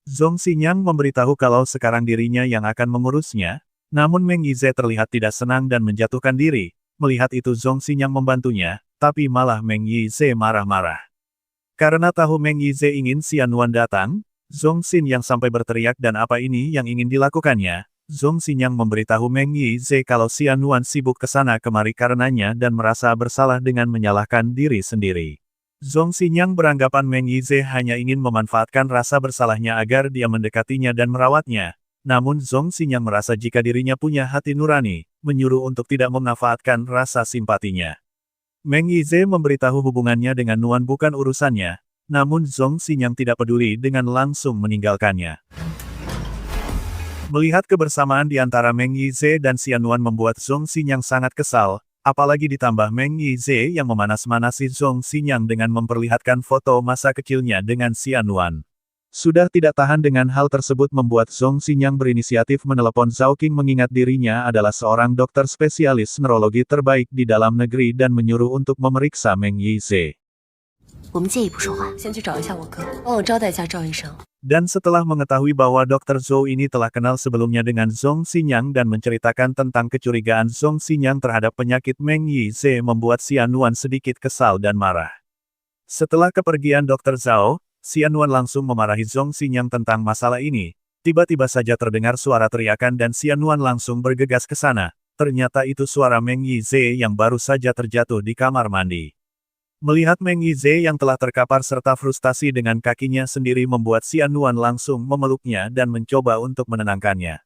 Zhong Xinyang memberitahu kalau sekarang dirinya yang akan mengurusnya, namun Meng Yize terlihat tidak senang dan menjatuhkan diri. Melihat itu Zhong Xinyang membantunya, tapi malah Meng Yize marah-marah. Karena tahu Meng Yize ingin Xianwan datang, Zhong Xinyang sampai berteriak dan apa ini yang ingin dilakukannya. Zhong Xinyang memberitahu Meng Yize kalau Xianwan sibuk ke sana kemari karenanya dan merasa bersalah dengan menyalahkan diri sendiri. Zhong Xinyang beranggapan Meng Yize hanya ingin memanfaatkan rasa bersalahnya agar dia mendekatinya dan merawatnya. Namun Zhong Xinyang merasa jika dirinya punya hati nurani, menyuruh untuk tidak memanfaatkan rasa simpatinya. Meng Yize memberitahu hubungannya dengan Nuan bukan urusannya, namun Zhong Xinyang tidak peduli dengan langsung meninggalkannya. Melihat kebersamaan di antara Meng Yize dan Xianwan membuat Zhong Xinyang sangat kesal, apalagi ditambah Meng Yize yang memanas-manasi Zhong Xinyang dengan memperlihatkan foto masa kecilnya dengan Xianwan. Sudah tidak tahan dengan hal tersebut membuat Zhong Xinyang berinisiatif menelepon Zhao Qing mengingat dirinya adalah seorang dokter spesialis neurologi terbaik di dalam negeri dan menyuruh untuk memeriksa Meng Yize. Dan setelah mengetahui bahwa Dr. Zhou ini telah kenal sebelumnya dengan Zhong Xinyang dan menceritakan tentang kecurigaan Zhong Xinyang terhadap penyakit Meng Yize membuat Xianwan sedikit kesal dan marah. Setelah kepergian Dr. Zhao, Xianwan langsung memarahi Zhong Xinyang tentang masalah ini. Tiba-tiba saja terdengar suara teriakan dan Xianwan langsung bergegas ke sana. Ternyata itu suara Meng Yize yang baru saja terjatuh di kamar mandi. Melihat Meng Yize yang telah terkapar serta frustasi dengan kakinya sendiri membuat Xianwan langsung memeluknya dan mencoba untuk menenangkannya.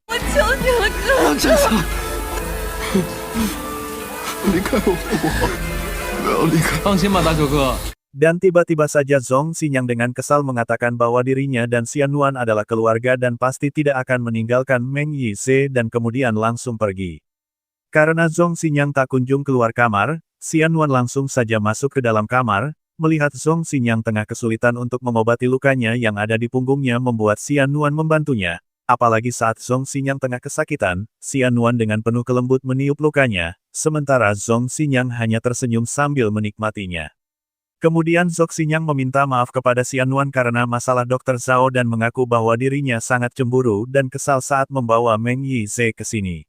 Dan tiba-tiba saja Zhong Xinyang dengan kesal mengatakan bahwa dirinya dan Xianwan adalah keluarga dan pasti tidak akan meninggalkan Meng Yize dan kemudian langsung pergi. Karena Zhong Xinyang tak kunjung keluar kamar, Xianwan langsung saja masuk ke dalam kamar. Melihat Zhong Xinyang tengah kesulitan untuk mengobati lukanya yang ada di punggungnya membuat Xianwan membantunya. Apalagi saat Zhong Xinyang tengah kesakitan, Xianwan dengan penuh kelembut meniup lukanya, sementara Zhong Xinyang hanya tersenyum sambil menikmatinya. Kemudian Zhou Xinyang meminta maaf kepada Xianyuan karena masalah Dr. Zhao dan mengaku bahwa dirinya sangat cemburu dan kesal saat membawa Meng Yize ke sini.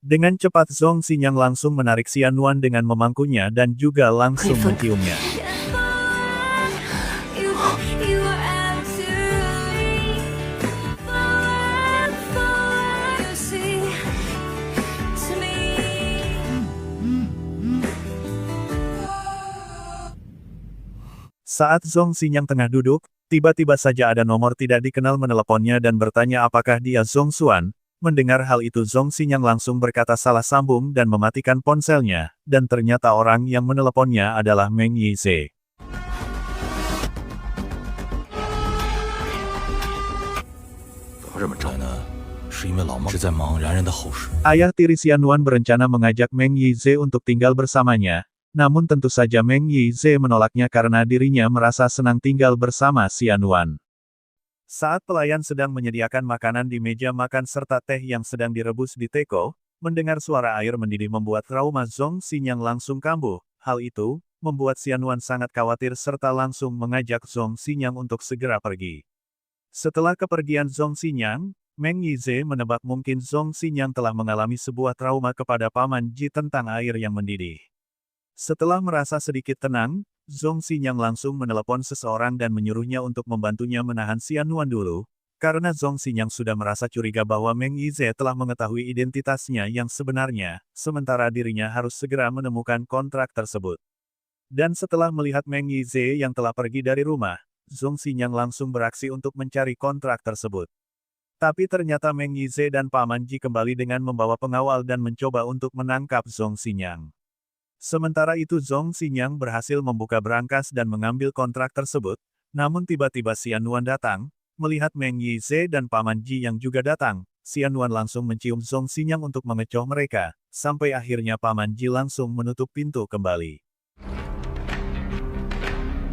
Dengan cepat Zhou Xinyang langsung menarik Xianyuan dengan memangkunya dan juga langsung menciumnya. Saat Zhou Xinyang tengah duduk, tiba-tiba saja ada nomor tidak dikenal meneleponnya dan bertanya apakah dia Zhong Xuan. Mendengar hal itu Zhou Xinyang langsung berkata salah sambung dan mematikan ponselnya, dan ternyata orang yang meneleponnya adalah Meng Yize. Ayah tiri Xianyuan berencana mengajak Meng Yize untuk tinggal bersamanya. Namun tentu saja Meng Yize menolaknya karena dirinya merasa senang tinggal bersama Xianyuan. Saat pelayan sedang menyediakan makanan di meja makan serta teh yang sedang direbus di teko, mendengar suara air mendidih membuat trauma Zhou Xinyang langsung kambuh. Hal itu membuat Xianyuan sangat khawatir serta langsung mengajak Zhou Xinyang untuk segera pergi. Setelah kepergian Zhou Xinyang, Meng Yize menebak mungkin Zhou Xinyang telah mengalami sebuah trauma kepada Paman Ji tentang air yang mendidih. Setelah merasa sedikit tenang, Zhou Xinyang langsung menelepon seseorang dan menyuruhnya untuk membantunya menahan Xianyuan dulu, karena Zhou Xinyang sudah merasa curiga bahwa Meng Yize telah mengetahui identitasnya yang sebenarnya, sementara dirinya harus segera menemukan kontrak tersebut. Dan setelah melihat Meng Yize yang telah pergi dari rumah, Zhou Xinyang langsung beraksi untuk mencari kontrak tersebut. Tapi ternyata Meng Yize dan Paman Ji kembali dengan membawa pengawal dan mencoba untuk menangkap Zhou Xinyang. Sementara itu Zhou Xinyang berhasil membuka berangkas dan mengambil kontrak tersebut, namun tiba-tiba Xianyuan datang, melihat Meng Yize dan Paman Ji yang juga datang, Xianyuan langsung mencium Zhou Xinyang untuk mengecoh mereka, sampai akhirnya Paman Ji langsung menutup pintu kembali.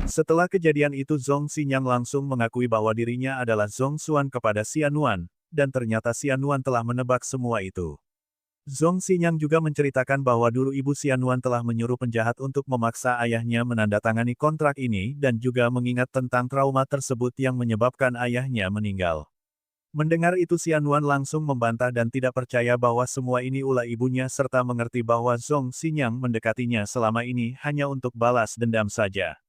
Setelah kejadian itu Zhou Xinyang langsung mengakui bahwa dirinya adalah Zhong Xuan kepada Xianyuan, dan ternyata Xianyuan telah menebak semua itu. Zhou Xinyang juga menceritakan bahwa dulu ibu Xianyuan telah menyuruh penjahat untuk memaksa ayahnya menandatangani kontrak ini dan juga mengingat tentang trauma tersebut yang menyebabkan ayahnya meninggal. Mendengar itu Xianyuan langsung membantah dan tidak percaya bahwa semua ini ulah ibunya serta mengerti bahwa Zhou Xinyang mendekatinya selama ini hanya untuk balas dendam saja.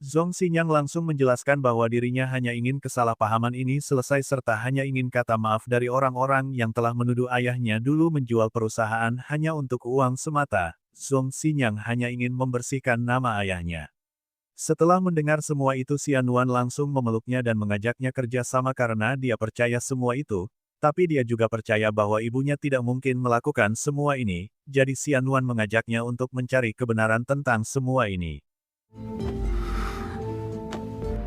Zhou Xinyang langsung menjelaskan bahwa dirinya hanya ingin kesalahpahaman ini selesai serta hanya ingin kata maaf dari orang-orang yang telah menuduh ayahnya dulu menjual perusahaan hanya untuk uang semata. Zhou Xinyang hanya ingin membersihkan nama ayahnya. Setelah mendengar semua itu Xianyuan langsung memeluknya dan mengajaknya kerja sama karena dia percaya semua itu, tapi dia juga percaya bahwa ibunya tidak mungkin melakukan semua ini, jadi Xianyuan mengajaknya untuk mencari kebenaran tentang semua ini.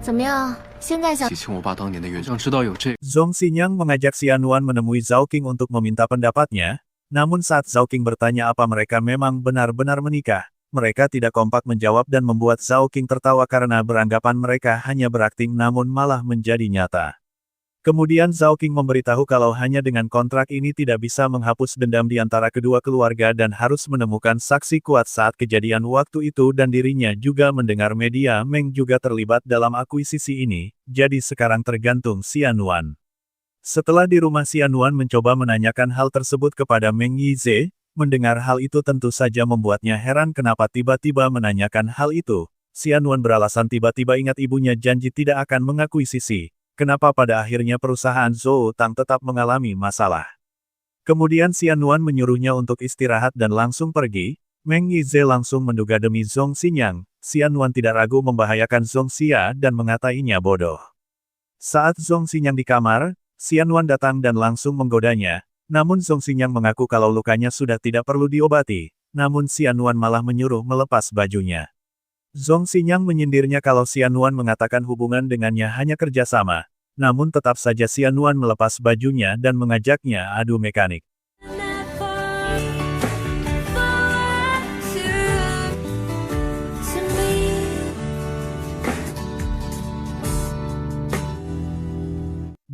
怎么样？现在想记起我爸当年的愿，想知道有这。 Zhou Xinyang mengajak Xianyuan menemui Zhao Qing untuk meminta pendapatnya, namun saat Zhao Qing bertanya apa mereka memang benar-benar menikah, mereka tidak kompak menjawab dan membuat Zhao Qing tertawa karena beranggapan mereka hanya berakting namun malah menjadi nyata. Kemudian Zhao Qing memberitahu kalau hanya dengan kontrak ini tidak bisa menghapus dendam di antara kedua keluarga dan harus menemukan saksi kuat saat kejadian waktu itu dan dirinya juga mendengar media Meng juga terlibat dalam akuisisi ini, jadi sekarang tergantung Xianyuan. Setelah di rumah Xianyuan mencoba menanyakan hal tersebut kepada Meng Yize, mendengar hal itu tentu saja membuatnya heran kenapa tiba-tiba menanyakan hal itu. Xianyuan beralasan tiba-tiba ingat ibunya janji tidak akan mengakuisisi. Kenapa pada akhirnya perusahaan Zhou Tang tetap mengalami masalah. Kemudian Xianyuan menyuruhnya untuk istirahat dan langsung pergi, Meng Yize langsung menduga demi Zhou Xinyang, Xianyuan tidak ragu membahayakan Zhou Xia dan mengatainya bodoh. Saat Zhou Xinyang di kamar, Xianyuan datang dan langsung menggodanya, namun Zhou Xinyang mengaku kalau lukanya sudah tidak perlu diobati, namun Xianyuan malah menyuruh melepas bajunya. Zhou Xinyang menyindirnya kalau Xianyuan mengatakan hubungan dengannya hanya kerjasama, namun tetap saja Xianyuan melepas bajunya dan mengajaknya adu mekanik.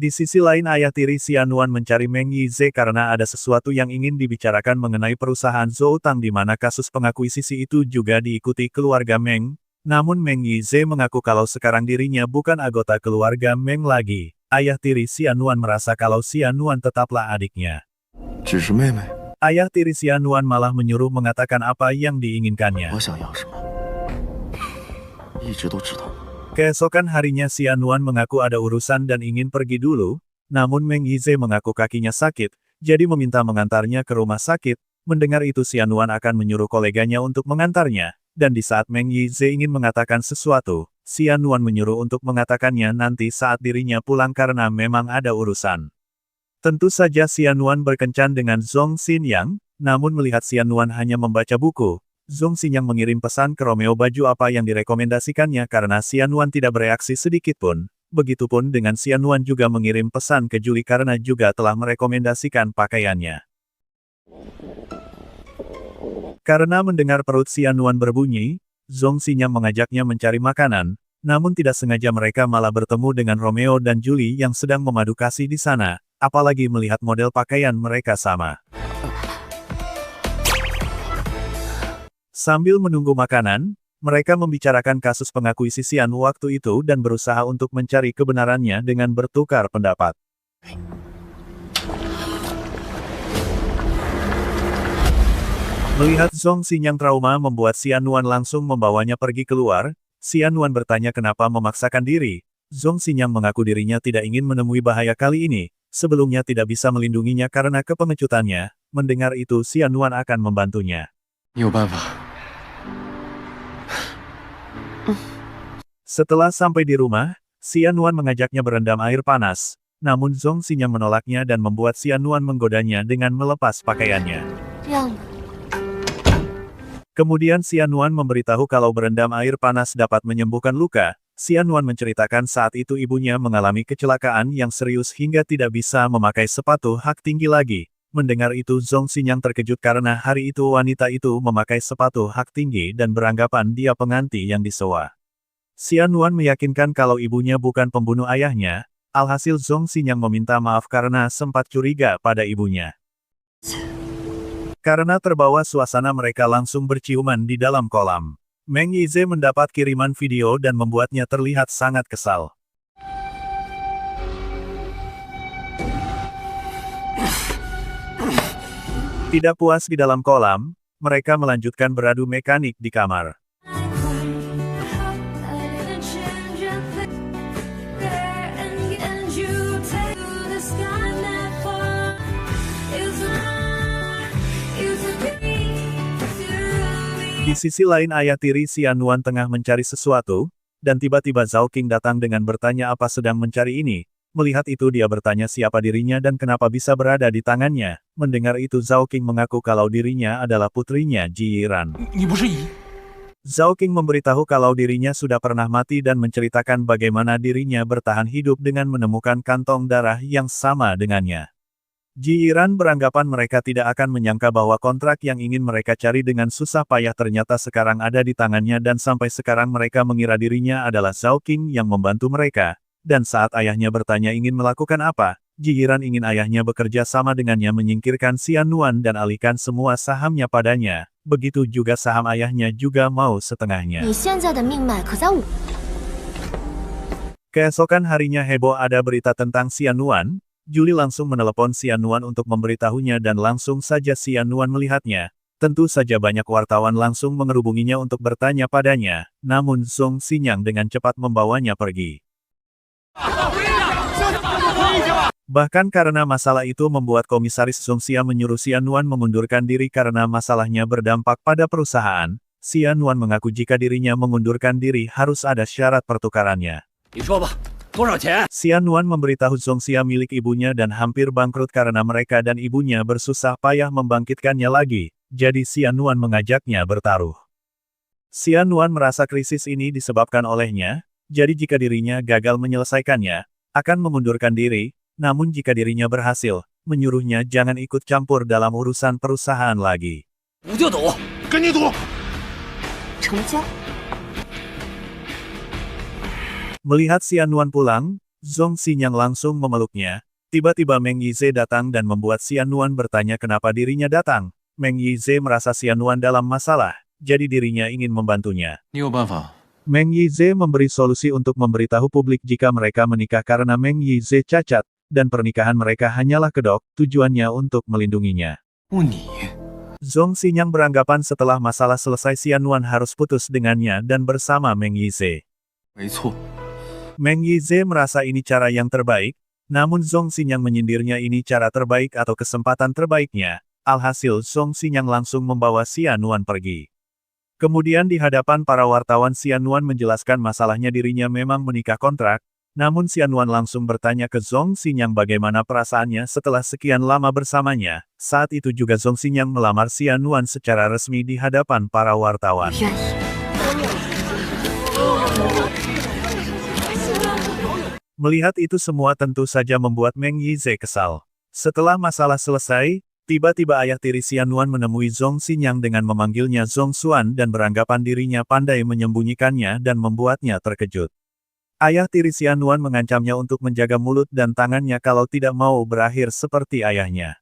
Di sisi lain ayah tiri Xianyuan mencari Meng Yize karena ada sesuatu yang ingin dibicarakan mengenai perusahaan Zhou Tang di mana kasus pengakuisisi itu juga diikuti keluarga Meng, Namun Meng Yize mengaku kalau sekarang dirinya bukan anggota keluarga Meng lagi. Ayah tiri Xianyuan merasa kalau Xianyuan tetaplah adiknya. 只是妹妹， Ayah tiri Xianyuan malah menyuruh mengatakan apa yang diinginkannya. 我想要什么，一直都知道。 Keesokan harinya Xianyuan mengaku ada urusan dan ingin pergi dulu, namun Meng Yize mengaku kakinya sakit, jadi meminta mengantarnya ke rumah sakit. Mendengar itu Xianyuan akan menyuruh koleganya untuk mengantarnya, dan di saat Meng Yize ingin mengatakan sesuatu, Xianyuan menyuruh untuk mengatakannya nanti saat dirinya pulang karena memang ada urusan. Tentu saja Xianyuan berkencan dengan Zhong Xinyang, namun melihat Xianyuan hanya membaca buku, Zhong Xinyang mengirim pesan ke Romeo baju apa yang direkomendasikannya karena Xianyuan tidak bereaksi sedikitpun. Begitupun dengan Xianyuan juga mengirim pesan ke Julie karena juga telah merekomendasikan pakaiannya. Karena mendengar perut Xianyuan berbunyi, Zhong Xinyang mengajaknya mencari makanan, namun tidak sengaja mereka malah bertemu dengan Romeo dan Julie yang sedang memadu kasih di sana, apalagi melihat model pakaian mereka sama. Sambil menunggu makanan, mereka membicarakan kasus pengakuisisian waktu itu dan berusaha untuk mencari kebenarannya dengan bertukar pendapat. Melihat Zhong Xinyang trauma membuat Xianyuan langsung membawanya pergi keluar. Xianyuan bertanya kenapa memaksakan diri. Zhong Xinyang mengaku dirinya tidak ingin menemui bahaya kali ini, sebelumnya tidak bisa melindunginya karena kepengecutannya. Mendengar itu Xianyuan akan membantunya. 你有办法？ Setelah sampai di rumah, Xianyuan mengajaknya berendam air panas. Namun Zhong Xinyang menolaknya dan membuat Xianyuan menggodanya dengan melepas pakaiannya. 这样吧， Kemudian Xianyuan memberitahu kalau berendam air panas dapat menyembuhkan luka. Xianyuan menceritakan saat itu ibunya mengalami kecelakaan yang serius hingga tidak bisa memakai sepatu hak tinggi lagi. Mendengar itu Zhong Xinyang terkejut karena hari itu wanita itu memakai sepatu hak tinggi dan beranggapan dia pengganti yang disewa. Xianyuan meyakinkan kalau ibunya bukan pembunuh ayahnya, alhasil Zhong Xinyang meminta maaf karena sempat curiga pada ibunya. Karena terbawa suasana mereka langsung berciuman di dalam kolam. Meng Yize mendapat kiriman video dan membuatnya terlihat sangat kesal. Tidak puas di dalam kolam, mereka melanjutkan beradu mekanik di kamar. Di sisi lain ayah tiri Xianyuan tengah mencari sesuatu, dan tiba-tiba Zhao Qing datang dengan bertanya apa sedang mencari ini. Melihat itu dia bertanya siapa dirinya dan kenapa bisa berada di tangannya. Mendengar itu Zhao Qing mengaku kalau dirinya adalah putrinya Ji Yiran. 你不是乙？ Zhao Qing memberitahu kalau dirinya sudah pernah mati dan menceritakan bagaimana dirinya bertahan hidup dengan menemukan kantong darah yang sama dengannya. Ji Yiran beranggapan mereka tidak akan menyangka bahwa kontrak yang ingin mereka cari dengan susah payah ternyata sekarang ada di tangannya dan sampai sekarang mereka mengira dirinya adalah Zhao Qing yang membantu mereka. Dan saat ayahnya bertanya ingin melakukan apa, Ji Yiran ingin ayahnya bekerja sama dengannya menyingkirkan Xianyuan dan alihkan semua sahamnya padanya. Begitu juga saham ayahnya juga mau setengahnya. 你现在的命脉可在我。 Keesokan harinya heboh ada berita tentang Xianyuan. Julie langsung menelepon Xianyuan untuk memberitahunya dan langsung saja Xianyuan melihatnya. Tentu saja banyak wartawan langsung mengerubunginya untuk bertanya padanya, namun Zhong Xinyang dengan cepat membawanya pergi. Bahkan karena masalah itu membuat komisaris Zhong Xia menyuruh Xianyuan mengundurkan diri karena masalahnya berdampak pada perusahaan. Xianyuan mengaku jika dirinya mengundurkan diri harus ada syarat pertukarannya. 你说吧，多少钱？ Xianyuan memberitahu Zhong Xia milik ibunya dan hampir bangkrut karena mereka dan ibunya bersusah payah membangkitkannya lagi, jadi Xianyuan mengajaknya bertaruh. Xianyuan merasa krisis ini disebabkan olehnya, jadi jika dirinya gagal menyelesaikannya, akan mengundurkan diri, namun jika dirinya berhasil, menyuruhnya jangan ikut campur dalam urusan perusahaan lagi. 赌就赌，跟你赌。 成交。 Melihat Xianyuan pulang, Zhong Xinyang langsung memeluknya. Tiba-tiba Meng Yize datang dan membuat Xianyuan bertanya kenapa dirinya datang. Meng Yize merasa Xianyuan dalam masalah, jadi dirinya ingin membantunya. 你有办法 Meng Yize memberi solusi untuk memberitahu publik jika mereka menikah karena Meng Yize cacat, dan pernikahan mereka hanyalah kedok, tujuannya untuk melindunginya. 不你， Zhong Xinyang beranggapan setelah masalah selesai Xianwan harus putus dengannya dan bersama Meng Yize. 没错， Meng Yize merasa ini cara yang terbaik, namun Zhong Xinyang menyindirnya ini cara terbaik atau kesempatan terbaiknya. Alhasil Zhong Xinyang langsung membawa Xianwan pergi. Kemudian di hadapan para wartawan Xianwan menjelaskan masalahnya dirinya memang menikah kontrak, namun Xianwan langsung bertanya ke Zhong Xinyang bagaimana perasaannya setelah sekian lama bersamanya. Saat itu juga Zhong Xinyang melamar Xianwan secara resmi di hadapan para wartawan. 愿意。 Melihat itu semua tentu saja membuat Meng Yize kesal. Setelah masalah selesai, tiba-tiba ayah tiri Xianwan menemui Zhong Xinyang dengan memanggilnya Zhong Xuan dan beranggapan dirinya pandai menyembunyikannya dan membuatnya terkejut. Ayah tiri Xianwan mengancamnya untuk menjaga mulut dan tangannya kalau tidak mau berakhir seperti ayahnya.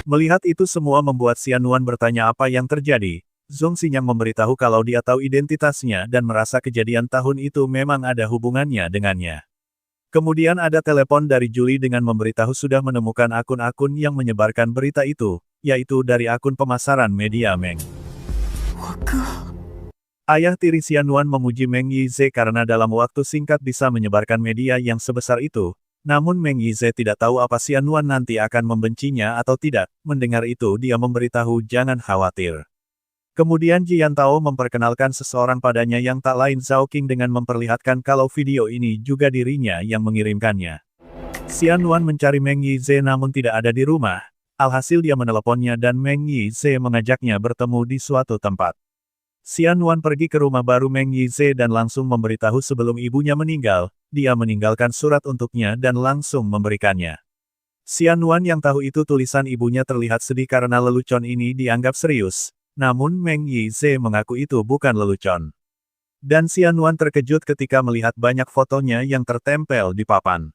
Melihat itu semua membuat Xianwan bertanya apa yang terjadi. Zhong Xinyang memberitahu kalau dia tahu identitasnya dan merasa kejadian tahun itu memang ada hubungannya dengannya. Kemudian ada telepon dari Julie dengan memberitahu sudah menemukan akun-akun yang menyebarkan berita itu, yaitu dari akun pemasaran media Meng. 我哥， Ayah tiri Xianwan memuji Meng Yize karena dalam waktu singkat bisa menyebarkan media yang sebesar itu, namun Meng Yize tidak tahu apa Xianwan nanti akan membencinya atau tidak. Mendengar itu dia memberitahu jangan khawatir. Kemudian Ji Yantao memperkenalkan seseorang padanya yang tak lain Zhao Qing dengan memperlihatkan kalau video ini juga dirinya yang mengirimkannya. Xianwan mencari Meng Yize namun tidak ada di rumah. Alhasil dia meneleponnya dan Meng Yize mengajaknya bertemu di suatu tempat. Xianwan pergi ke rumah baru Meng Yize dan langsung memberitahu sebelum ibunya meninggal, dia meninggalkan surat untuknya dan langsung memberikannya. Xianwan yang tahu itu tulisan ibunya terlihat sedih karena lelucon ini dianggap serius. Namun Meng Yize mengaku itu bukan lelucon. Dan Xianwan terkejut ketika melihat banyak fotonya yang tertempel di papan.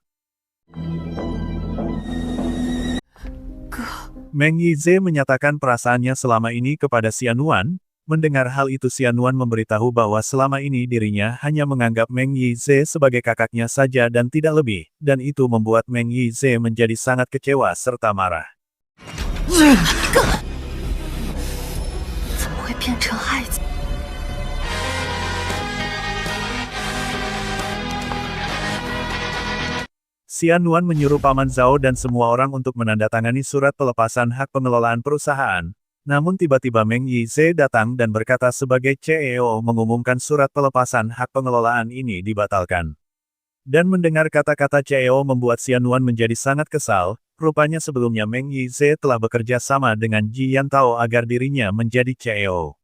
Meng Yize menyatakan perasaannya selama ini kepada Xianwan. Mendengar hal itu Xianwan memberitahu bahwa selama ini dirinya hanya menganggap Meng Yize sebagai kakaknya saja dan tidak lebih, dan itu membuat Meng Yize menjadi sangat kecewa serta marah. 怎么会变成爱子？ Xianwan menyuruh Paman Zhao dan semua orang untuk menandatangani surat pelepasan hak pengelolaan perusahaan. Namun tiba-tiba Meng Yize datang dan berkata sebagai CEO mengumumkan surat pelepasan hak pengelolaan ini dibatalkan. Dan mendengar kata-kata CEO membuat Xianwan menjadi sangat kesal. Rupanya sebelumnya Meng Yize telah bekerja sama dengan Ji Yantao agar dirinya menjadi CEO.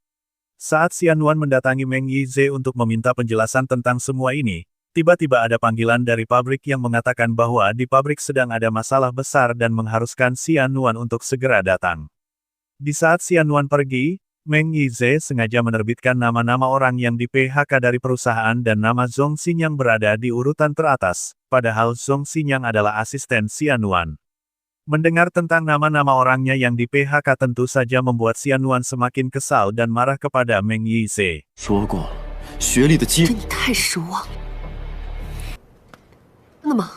Saat Xianwan mendatangi Meng Yize untuk meminta penjelasan tentang semua ini, tiba-tiba ada panggilan dari pabrik yang mengatakan bahwa di pabrik sedang ada masalah besar dan mengharuskan Xianwan untuk segera datang. Di saat Xianwan pergi, Meng Yize sengaja menerbitkan nama-nama orang yang di PHK dari perusahaan dan nama Zhong Xinyang berada di urutan teratas, padahal Zhong Xinyang adalah asisten Xianwan. Mendengar tentang nama-nama orangnya yang di PHK tentu saja membuat Xianwan semakin kesal dan marah kepada Meng Yize. 说过了，学历的基对你太失望了。那么，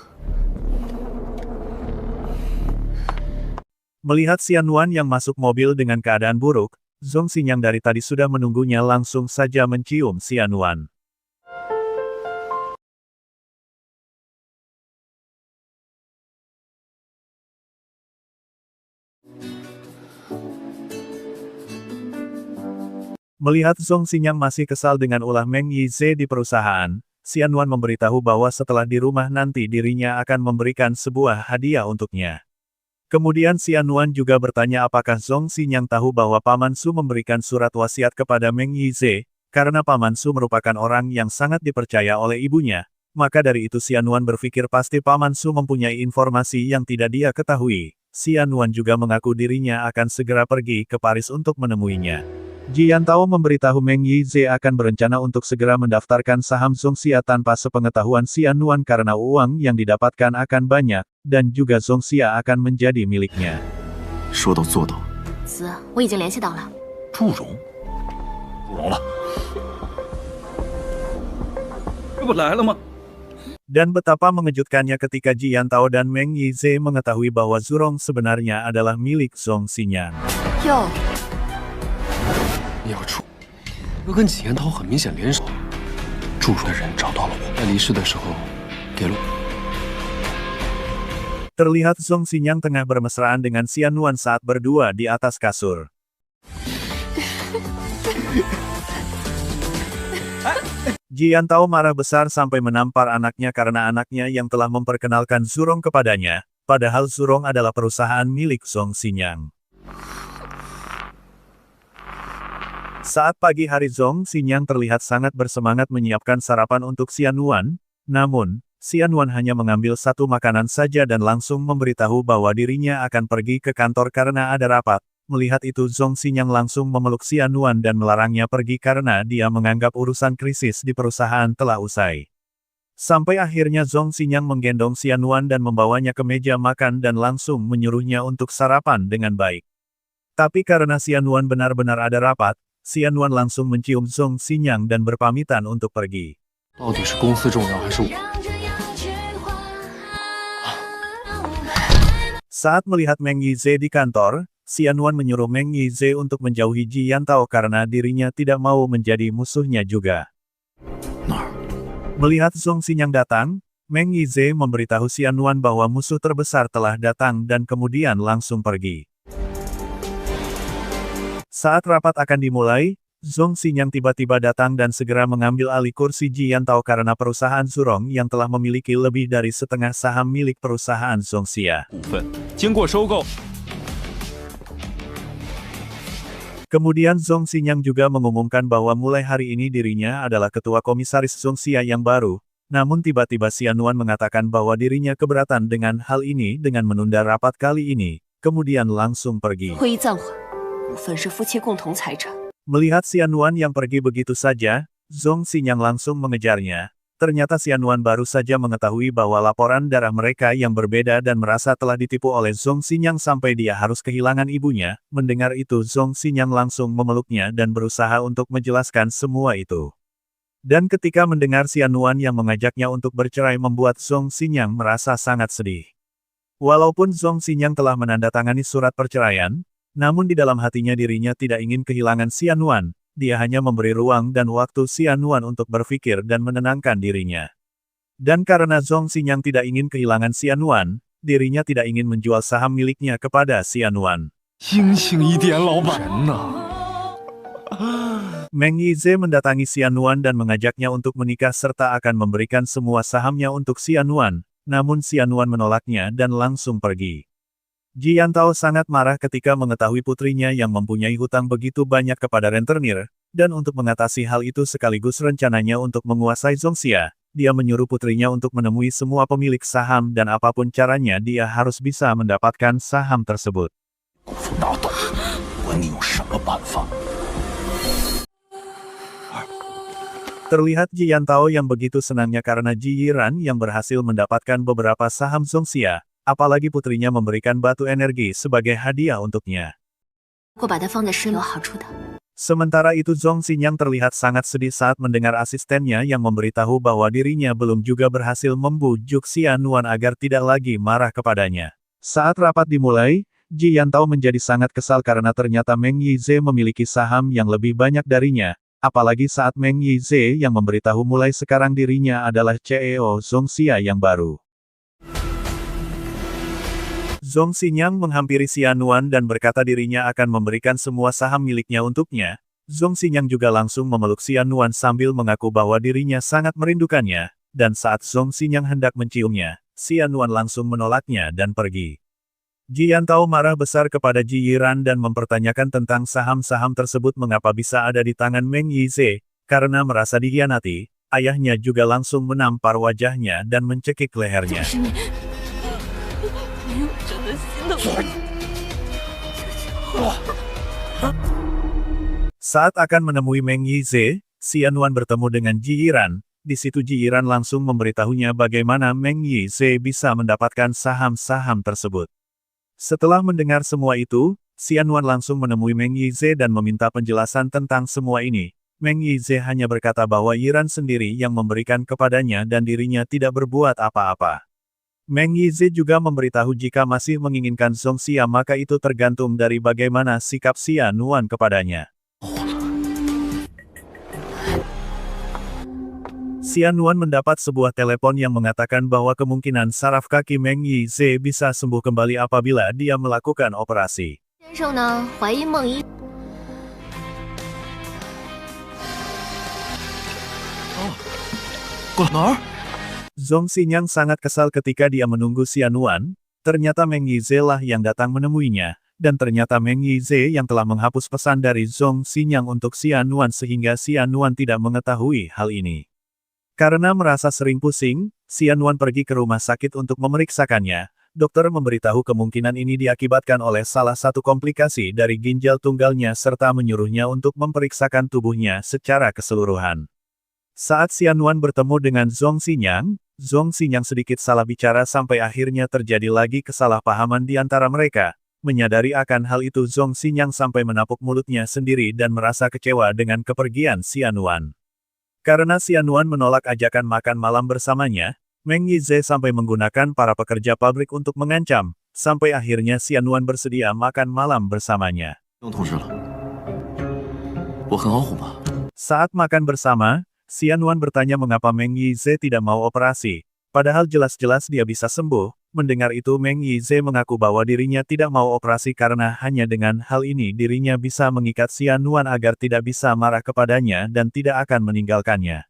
Melihat Xianwan yang masuk mobil dengan keadaan buruk, Zhong Xinyang dari tadi sudah menunggunya langsung saja mencium Xianwan. Melihat Zhong Xinyang masih kesal dengan ulah Meng Yize di perusahaan, Xianwan memberitahu bahwa setelah di rumah nanti dirinya akan memberikan sebuah hadiah untuknya. Kemudian Xianwan juga bertanya apakah Zhong Xinyang tahu bahwa Paman Su memberikan surat wasiat kepada Meng Yize, karena Paman Su merupakan orang yang sangat dipercaya oleh ibunya. Maka dari itu Xianwan berpikir pasti Paman Su mempunyai informasi yang tidak dia ketahui. Xianwan juga mengaku dirinya akan segera pergi ke Paris untuk menemuinya. Ji Yantao memberitahu Meng Yize akan berencana untuk segera mendaftarkan saham Zhongxia tanpa sepengetahuan Xianwan karena uang yang didapatkan akan banyak, dan juga Zhongxia akan menjadi miliknya. 说到做到。子，我已经联系到了，祝融，祝融了。这不来了吗？ Dan betapa mengejutkannya ketika Ji Yantao dan Meng Yize mengetahui bahwa Zurong sebenarnya adalah milik Zhong Xinyang. 哟，你要祝，我跟纪言涛很明显联手，祝融的人找到了我，在离世的时候给了我。 Terlihat Zhong Xinyang tengah bermesraan dengan Xian Nuan saat berdua di atas kasur. Ji Yantao marah besar sampai menampar anaknya karena anaknya yang telah memperkenalkan Zurong kepadanya, padahal Zurong adalah perusahaan milik Zhong Xinyang. Saat pagi hari Zhong Xinyang terlihat sangat bersemangat menyiapkan sarapan untuk Xian Nuan, namun, Xian Nuan hanya mengambil satu makanan saja dan langsung memberitahu bahwa dirinya akan pergi ke kantor karena ada rapat. Melihat itu Zhong Xinyang langsung memeluk Xian Nuan dan melarangnya pergi karena dia menganggap urusan krisis di perusahaan telah usai. Sampai akhirnya Zhong Xinyang menggendong Xian Nuan dan membawanya ke meja makan dan langsung menyuruhnya untuk sarapan dengan baik. Tapi karena Xian Nuan benar-benar ada rapat, Xian Nuan langsung mencium Zhong Xinyang dan berpamitan untuk pergi. 到底是公司重要还是我？ Saat melihat Meng Yize di kantor, Xian Nuan menyuruh Meng Yize untuk menjauhi Ji Yantao karena dirinya tidak mau menjadi musuhnya juga. Melihat Zhong Xinyang datang, Meng Yize memberitahu Xian Nuan bahwa musuh terbesar telah datang dan kemudian langsung pergi. Saat rapat akan dimulai, Zhong Xinyang tiba-tiba datang dan segera mengambil alih kursi Ji Yantao karena perusahaan Zurong yang telah memiliki lebih dari setengah saham milik perusahaan Zhongxia. 股份经过收购， Kemudian Zhong Xinyang juga mengumumkan bahwa mulai hari ini dirinya adalah ketua komisaris Zhongxia yang baru, namun tiba-tiba Xian Nuan mengatakan bahwa dirinya keberatan dengan hal ini dengan menunda rapat kali ini, kemudian langsung pergi. 会议暂缓，股份是夫妻共同财产。 Melihat Xian Nuan yang pergi begitu saja, Zhong Xinyang langsung mengejarnya. Ternyata Xian Nuan baru saja mengetahui bahwa laporan darah mereka yang berbeda dan merasa telah ditipu oleh Zhong Xinyang sampai dia harus kehilangan ibunya. Mendengar itu Zhong Xinyang langsung memeluknya dan berusaha untuk menjelaskan semua itu. Dan ketika mendengar Xian Nuan yang mengajaknya untuk bercerai membuat Zhong Xinyang merasa sangat sedih. Walaupun Zhong Xinyang telah menandatangani surat perceraian, namun di dalam hatinya dirinya tidak ingin kehilangan Xian Nuan. Dia hanya memberi ruang dan waktu Xian Nuan untuk berpikir dan menenangkan dirinya. Dan karena Zhong Xinyang tidak ingin kehilangan Xian Nuan, dirinya tidak ingin menjual saham miliknya kepada Xian Nuan. 清醒一点，老板。人呐！ Meng Yize mendatangi Xian Nuan dan mengajaknya untuk menikah serta akan memberikan semua sahamnya untuk Xian Nuan, namun Xian Nuan menolaknya dan langsung pergi. Ji Yantao sangat marah ketika mengetahui putrinya yang mempunyai hutang begitu banyak kepada rentenir, dan untuk mengatasi hal itu sekaligus rencananya untuk menguasai Zhongxia, dia menyuruh putrinya untuk menemui semua pemilik saham dan apapun caranya dia harus bisa mendapatkan saham tersebut. 辜负大董，管你用什么办法。 Terlihat Ji Yantao yang begitu senangnya karena Ji Yiran yang berhasil mendapatkan beberapa saham Zhongxia. Apalagi putrinya memberikan batu energi sebagai hadiah untuknya. 我把它放在身有好处的。 Sementara itu Zhong Xinyang terlihat sangat sedih saat mendengar asistennya yang memberitahu bahwa dirinya belum juga berhasil membujuk Xian Nuan agar tidak lagi marah kepadanya. Saat rapat dimulai, Ji Yantao menjadi sangat kesal karena ternyata Meng Yize memiliki saham yang lebih banyak darinya, apalagi saat Meng Yize yang memberitahu mulai sekarang dirinya adalah CEO Zhongxia yang baru. Zhong Xinyang menghampiri Xian Nuan dan berkata dirinya akan memberikan semua saham miliknya untuknya. Zhong Xinyang juga langsung memeluk Xian Nuan sambil mengaku bahwa dirinya sangat merindukannya, dan saat Zhong Xinyang hendak menciumnya, Xian Nuan langsung menolaknya dan pergi. Ji Yantao marah besar kepada Ji Yiran dan mempertanyakan tentang saham-saham tersebut mengapa bisa ada di tangan Meng Yize, karena merasa dikhianati, ayahnya juga langsung menampar wajahnya dan mencekik lehernya. Saat akan menemui Meng Yize, Xian Nuan bertemu dengan Ji Yiran. Di situ Ji Yiran langsung memberitahunya bagaimana Meng Yize bisa mendapatkan saham-saham tersebut. Setelah mendengar semua itu, Xianwan langsung menemui Meng Yize dan meminta penjelasan tentang semua ini. Meng Yize hanya berkata bahwa Yiran sendiri yang memberikan kepadanya dan dirinya tidak berbuat apa-apa. Meng Yize juga memberitahu jika masih menginginkan Zongxia maka itu tergantung dari bagaimana sikap Xianwan kepadanya. Xianwan mendapat sebuah telepon yang mengatakan bahwa kemungkinan saraf kaki Meng Yize bisa sembuh kembali apabila dia melakukan operasi. 先生呢，怀疑梦一。 Zhong Xinyang sangat kesal ketika dia menunggu Xianwan. Ternyata Meng Yize lah yang datang menemuinya, dan ternyata Meng Yize yang telah menghapus pesan dari Zhong Xinyang untuk Xianwan sehingga Xianwan tidak mengetahui hal ini. Karena merasa sering pusing, Xianwan pergi ke rumah sakit untuk memeriksakannya. Dokter memberitahu kemungkinan ini diakibatkan oleh salah satu komplikasi dari ginjal tunggalnya serta menyuruhnya untuk memeriksakan tubuhnya secara keseluruhan. Saat Xianwan bertemu dengan Zhong Xinyang sedikit salah bicara sampai akhirnya terjadi lagi kesalahpahaman di antara mereka. Menyadari akan hal itu Zhong Xinyang sampai menapuk mulutnya sendiri dan merasa kecewa dengan kepergian Xianwan. Karena Xianwan menolak ajakan makan malam bersamanya, Meng Yize sampai menggunakan para pekerja pabrik untuk mengancam, sampai akhirnya Xianwan bersedia makan malam bersamanya. Saat makan bersama, Xianwan bertanya mengapa Meng Yize tidak mau operasi, padahal jelas-jelas dia bisa sembuh. Mendengar itu Meng Yize mengaku bahwa dirinya tidak mau operasi karena hanya dengan hal ini dirinya bisa mengikat Xianwan agar tidak bisa marah kepadanya dan tidak akan meninggalkannya.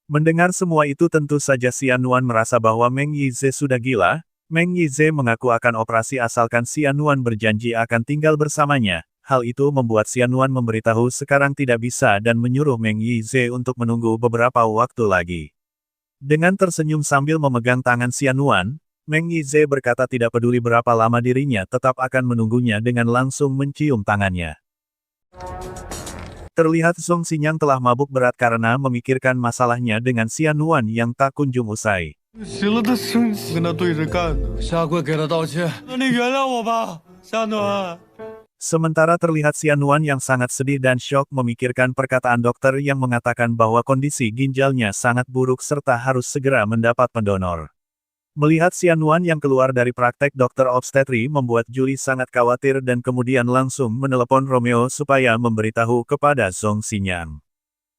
Mendengar semua itu tentu saja Xianwan merasa bahwa Meng Yize sudah gila. Meng Yize mengaku akan operasi asalkan Xianwan berjanji akan tinggal bersamanya. Hal itu membuat Xianwan memberitahu sekarang tidak bisa dan menyuruh Meng Yize untuk menunggu beberapa waktu lagi. Dengan tersenyum sambil memegang tangan Xianwan, Meng Yize berkata tidak peduli berapa lama dirinya tetap akan menunggunya dengan langsung mencium tangannya. Terlihat Zhong Xinyang telah mabuk berat karena memikirkan masalahnya dengan Xianwan yang tak kunjung usai. Sementara terlihat Xianwan yang sangat sedih dan syok memikirkan perkataan dokter yang mengatakan bahwa kondisi ginjalnya sangat buruk serta harus segera mendapat pendonor. Melihat Xianwan yang keluar dari praktek dokter obstetri membuat Julie sangat khawatir dan kemudian langsung menelepon Romeo supaya memberitahu kepada Zhong Xinyang.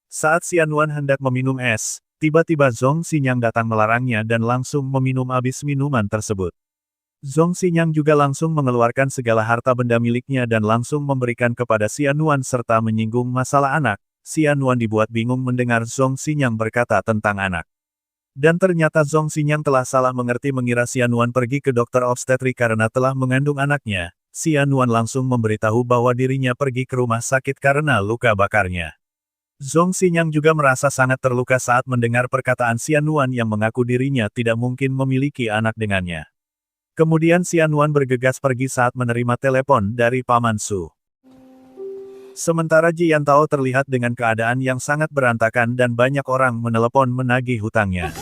Saat Xianwan hendak meminum es, tiba-tiba Zhong Xinyang datang melarangnya dan langsung meminum habis minuman tersebut. Zhong Xinyang juga langsung mengeluarkan segala harta benda miliknya dan langsung memberikan kepada Xianwan serta menyinggung masalah anak. Xianwan dibuat bingung mendengar Zhong Xinyang berkata tentang anak. Dan ternyata Zhong Xinyang telah salah mengerti mengira Xianwan pergi ke dokter obstetri karena telah mengandung anaknya. Xianwan langsung memberitahu bahwa dirinya pergi ke rumah sakit karena luka bakarnya. Zhong Xinyang juga merasa sangat terluka saat mendengar perkataan Xianwan yang mengaku dirinya tidak mungkin memiliki anak dengannya. Kemudian Xianwan bergegas pergi saat menerima telepon dari Paman Su. Sementara Ji Yantao terlihat dengan keadaan yang sangat berantakan dan banyak orang menelepon menagih hutangnya.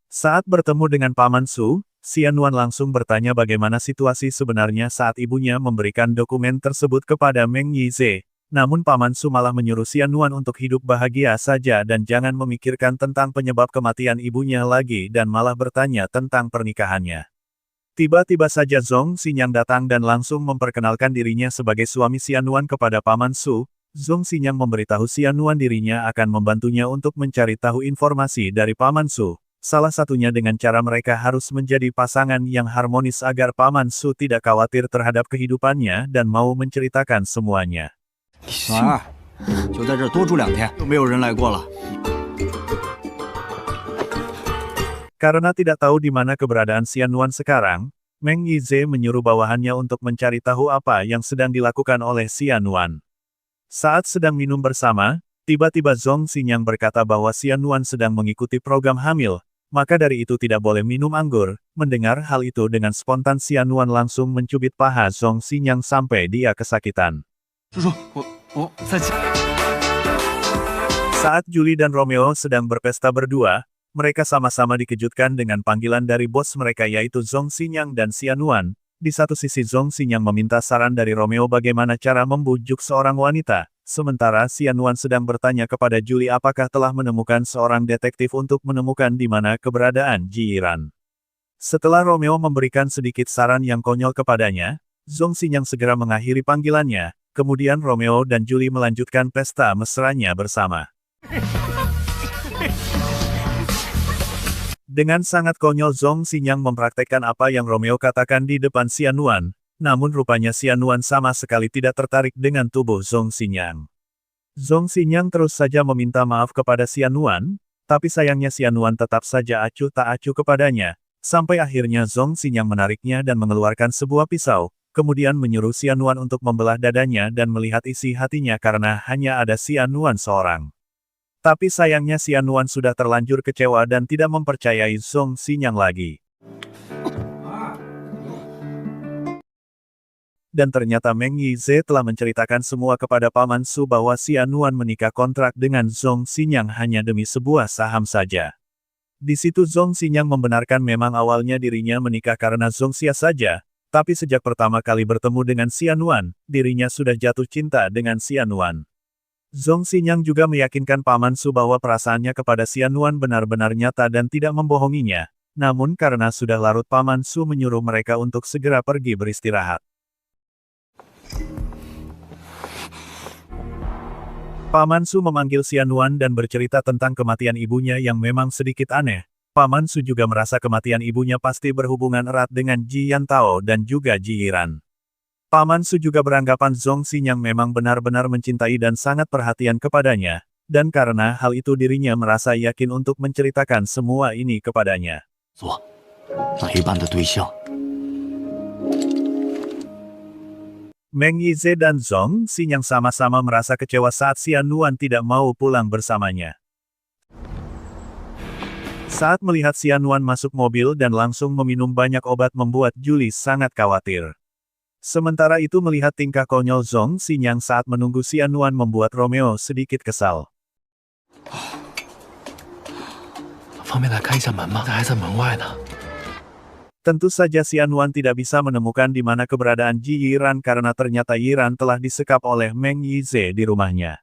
Saat bertemu dengan Paman Su, Xianwan langsung bertanya bagaimana situasi sebenarnya saat ibunya memberikan dokumen tersebut kepada Meng Yize. Namun Paman Su malah menyuruh Xianwan untuk hidup bahagia saja dan jangan memikirkan tentang penyebab kematian ibunya lagi dan malah bertanya tentang pernikahannya. Tiba-tiba saja Zhong Xinyang datang dan langsung memperkenalkan dirinya sebagai suami Xianwan kepada Paman Su. Zhong Xinyang memberitahu Xianwan dirinya akan membantunya untuk mencari tahu informasi dari Paman Su. Salah satunya dengan cara mereka harus menjadi pasangan yang harmonis agar Paman Su tidak khawatir terhadap kehidupannya dan mau menceritakan semuanya. 就在这儿多住2天，就没有人来过了。 Karena tidak tahu di mana keberadaan Xianwan sekarang, Meng Yize menyuruh bawahannya untuk mencari tahu apa yang sedang dilakukan oleh Xianwan. Saat sedang minum bersama, tiba-tiba Zhong Xinyang berkata bahwa Xianwan sedang mengikuti program hamil, maka dari itu tidak boleh minum anggur. Mendengar hal itu dengan spontan Xianwan langsung mencubit paha Zhong Xinyang sampai dia kesakitan. Saat Julie dan Romeo sedang berpesta berdua, mereka sama-sama dikejutkan dengan panggilan dari bos mereka yaitu Zhong Xinyang dan Xianwan. Di satu sisi Zhong Xinyang meminta saran dari Romeo bagaimana cara membujuk seorang wanita, sementara Xianwan sedang bertanya kepada Julie apakah telah menemukan seorang detektif untuk menemukan di mana keberadaan Ji Yiran. Setelah Romeo memberikan sedikit saran yang konyol kepadanya, Zhong Xinyang segera mengakhiri panggilannya, kemudian Romeo dan Julie melanjutkan pesta mesranya bersama. Dengan sangat konyol Zhong Xinyang mempraktekkan apa yang Romeo katakan di depan Xianwan, namun rupanya Xianwan sama sekali tidak tertarik dengan tubuh Zhong Xinyang. Zhong Xinyang terus saja meminta maaf kepada Xianwan, tapi sayangnya Xianwan tetap saja acuh tak acuh kepadanya, sampai akhirnya Zhong Xinyang menariknya dan mengeluarkan sebuah pisau, kemudian menyuruh Xianwan untuk membelah dadanya dan melihat isi hatinya karena hanya ada Xianwan seorang. Tapi sayangnya Xianwan sudah terlanjur kecewa dan tidak mempercayai Zhong Xinyang lagi. Dan ternyata Meng Yize telah menceritakan semua kepada Paman Su bahwa Xianwan menikah kontrak dengan Zhong Xinyang hanya demi sebuah saham saja. Di situ Zhong Xinyang membenarkan memang awalnya dirinya menikah karena Zhong Xia saja, tapi sejak pertama kali bertemu dengan Xianwan, dirinya sudah jatuh cinta dengan Xianwan. Zhong Xinyang juga meyakinkan Paman Su bahwa perasaannya kepada Xianwan benar-benar nyata dan tidak membohonginya, namun karena sudah larut Paman Su menyuruh mereka untuk segera pergi beristirahat. Paman Su memanggil Xianwan dan bercerita tentang kematian ibunya yang memang sedikit aneh. Paman Su juga merasa kematian ibunya pasti berhubungan erat dengan Ji Yantao dan juga Ji Yiran. Paman Su juga beranggapan Zhong Xinyang memang benar-benar mencintai dan sangat perhatian kepadanya, dan karena hal itu dirinya merasa yakin untuk menceritakan semua ini kepadanya. Meng Yize dan Zhong Xinyang sama-sama merasa kecewa saat Xianwan tidak mau pulang bersamanya. Saat melihat Xianwan masuk mobil dan langsung meminum banyak obat membuat Julie sangat khawatir. Sementara itu melihat tingkah konyol Zhong Xinyang saat menunggu Xianwan membuat Romeo sedikit kesal. Tentu saja Xianwan tidak bisa menemukan di mana keberadaan Ji Yiran karena ternyata Yiran telah disekap oleh Meng Yize di rumahnya.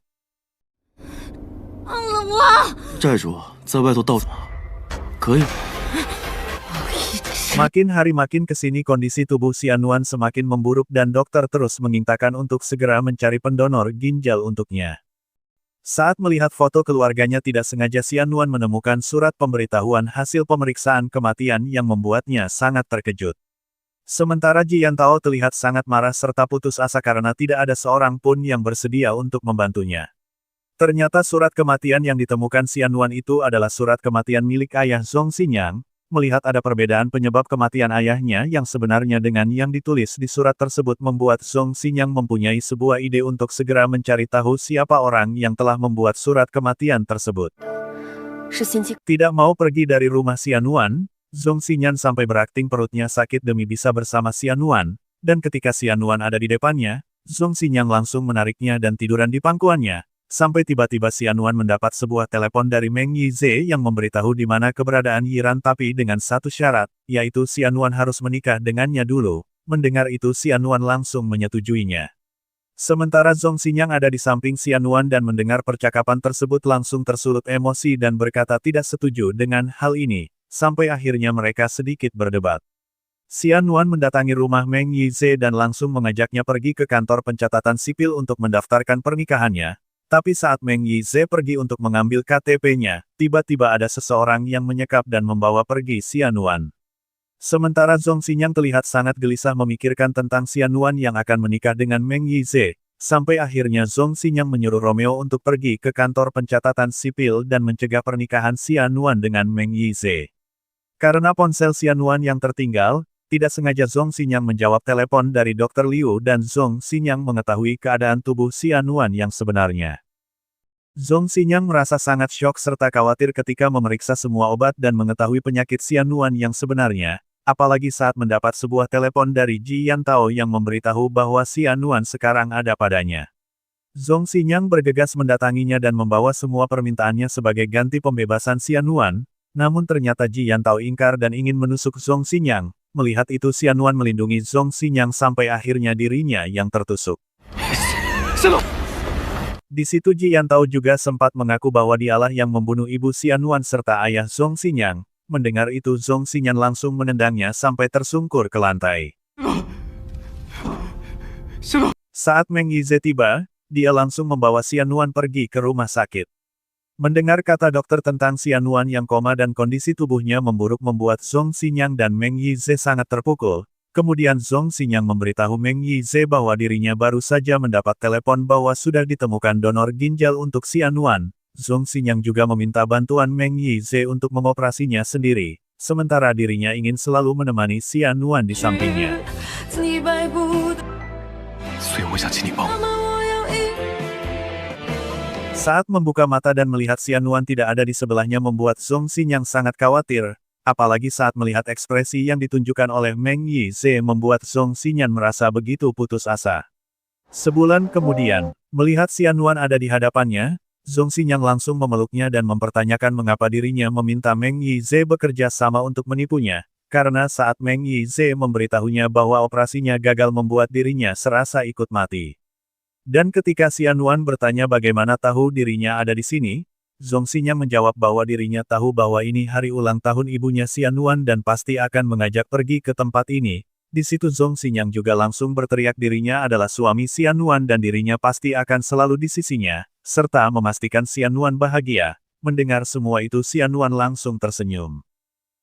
Makin hari makin kesini kondisi tubuh Xianwan semakin memburuk dan dokter terus menginginkan untuk segera mencari pendonor ginjal untuknya. Saat melihat foto keluarganya tidak sengaja Xianwan menemukan surat pemberitahuan hasil pemeriksaan kematian yang membuatnya sangat terkejut. Sementara Ji Yantao terlihat sangat marah serta putus asa karena tidak ada seorang pun yang bersedia untuk membantunya. Ternyata surat kematian yang ditemukan Xianwan itu adalah surat kematian milik ayah Zhong Xinyang. Melihat ada perbedaan penyebab kematian ayahnya yang sebenarnya dengan yang ditulis di surat tersebut membuat Zhong Xinyang mempunyai sebuah ide untuk segera mencari tahu siapa orang yang telah membuat surat kematian tersebut. Tidak mau pergi dari rumah Xianwan, Zhong Xinyang sampai berakting perutnya sakit demi bisa bersama Xianwan, dan ketika Xianwan ada di depannya, Zhong Xinyang langsung menariknya dan tiduran di pangkuannya. Sampai tiba-tiba Xianwan mendapat sebuah telepon dari Meng Yize yang memberitahu di mana keberadaan Yiran tapi dengan satu syarat, yaitu Xianwan harus menikah dengannya dulu. Mendengar itu Xianwan langsung menyetujuinya. Sementara Zhong Xinyang ada di samping Xianwan dan mendengar percakapan tersebut langsung tersulut emosi dan berkata tidak setuju dengan hal ini, sampai akhirnya mereka sedikit berdebat. Xianwan mendatangi rumah Meng Yize dan langsung mengajaknya pergi ke kantor pencatatan sipil untuk mendaftarkan pernikahannya. Tapi saat Meng Yize pergi untuk mengambil KTP-nya, tiba-tiba ada seseorang yang menyekap dan membawa pergi Xianwan. Sementara Zhong Xinyang terlihat sangat gelisah memikirkan tentang Xianwan yang akan menikah dengan Meng Yize, sampai akhirnya Zhong Xinyang menyuruh Romeo untuk pergi ke kantor pencatatan sipil dan mencegah pernikahan Xianwan dengan Meng Yize. Karena ponsel Xianwan yang tertinggal, tidak sengaja Zhong Xinyang menjawab telepon dari Dr. Liu dan Zhong Xinyang mengetahui keadaan tubuh Xianwan yang sebenarnya. Zhong Xinyang merasa sangat syok serta khawatir ketika memeriksa semua obat dan mengetahui penyakit Xianwan yang sebenarnya, apalagi saat mendapat sebuah telepon dari Ji Yantao yang memberitahu bahwa Xianwan sekarang ada padanya. Zhong Xinyang bergegas mendatanginya dan membawa semua permintaannya sebagai ganti pembebasan Xianwan, namun ternyata Ji Yantao ingkar dan ingin menusuk Zhong Xinyang. Melihat itu Xiannuan melindungi Zhong Xinyang sampai akhirnya dirinya yang tertusuk. Di situ Ji Yantao juga sempat mengaku bahwa dialah yang membunuh ibu Xiannuan serta ayah Zhong Xinyang. Mendengar itu Zhong Xinyang langsung menendangnya sampai tersungkur ke lantai. Saat Meng Yize tiba, dia langsung membawa Xiannuan pergi ke rumah sakit. Mendengar kata dokter tentang Xiannuan yang koma dan kondisi tubuhnya memburuk membuat Zhong Xinyang dan Meng Yize sangat terpukul. Kemudian Zhong Xinyang memberitahu Meng Yize bahwa dirinya baru saja mendapat telepon bahwa sudah ditemukan donor ginjal untuk Xiannuan. Zhong Xinyang juga meminta bantuan Meng Yize untuk mengoperasinya sendiri, sementara dirinya ingin selalu menemani Xiannuan di sampingnya. Saat membuka mata dan melihat Xiannuan tidak ada di sebelahnya membuat Zhong Xinyang sangat khawatir. Apalagi saat melihat ekspresi yang ditunjukkan oleh Meng Yize membuat Zhong Xinyang merasa begitu putus asa. Sebulan kemudian, melihat Xiannuan ada di hadapannya, Zhong Xinyang langsung memeluknya dan mempertanyakan mengapa dirinya meminta Meng Yize bekerja sama untuk menipunya, karena saat Meng Yize memberitahunya bahwa operasinya gagal membuat dirinya serasa ikut mati. Dan ketika Xiannuan bertanya bagaimana tahu dirinya ada di sini, Zhong Xinyang menjawab bahwa dirinya tahu bahwa ini hari ulang tahun ibunya Xiannuan dan pasti akan mengajak pergi ke tempat ini. Di situ Zhong Xinyang juga langsung berteriak dirinya adalah suami Xiannuan dan dirinya pasti akan selalu di sisinya, serta memastikan Xiannuan bahagia. Mendengar semua itu Xiannuan langsung tersenyum.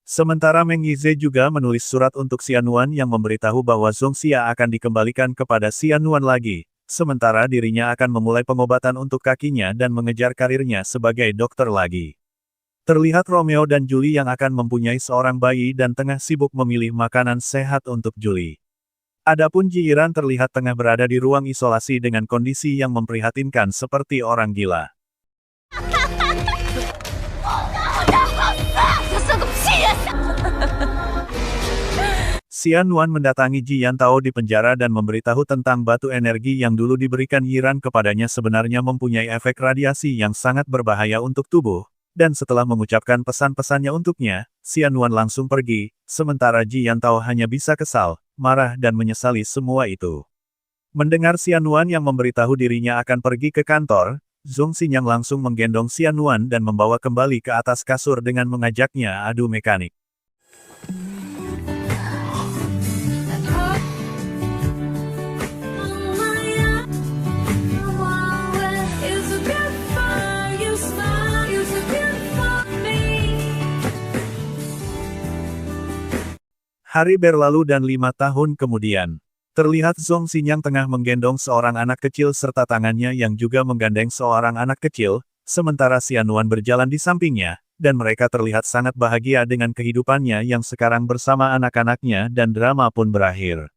Sementara Meng Yize juga menulis surat untuk Xiannuan yang memberitahu bahwa Zhong Xia akan dikembalikan kepada Xiannuan lagi. Sementara dirinya akan memulai pengobatan untuk kakinya dan mengejar karirnya sebagai dokter lagi. Terlihat Romeo dan Julie yang akan mempunyai seorang bayi dan tengah sibuk memilih makanan sehat untuk Julie. Adapun Ji Yiran terlihat tengah berada di ruang isolasi dengan kondisi yang memprihatinkan seperti orang gila. Xiannuan mendatangi Ji Yantao di penjara dan memberitahu tentang batu energi yang dulu diberikan Yiran kepadanya sebenarnya mempunyai efek radiasi yang sangat berbahaya untuk tubuh, dan setelah mengucapkan pesan-pesannya untuknya, Xiannuan langsung pergi, sementara Ji Yantao hanya bisa kesal, marah dan menyesali semua itu. Mendengar Xiannuan yang memberitahu dirinya akan pergi ke kantor, Zhong Xinyang langsung menggendong Xiannuan dan membawa kembali ke atas kasur dengan mengajaknya adu mekanik. Hari berlalu dan 5 tahun kemudian, terlihat Zhong Xinyang tengah menggendong seorang anak kecil serta tangannya yang juga menggandeng seorang anak kecil, sementara Xiannuan berjalan di sampingnya, dan mereka terlihat sangat bahagia dengan kehidupannya yang sekarang bersama anak-anaknya dan drama pun berakhir.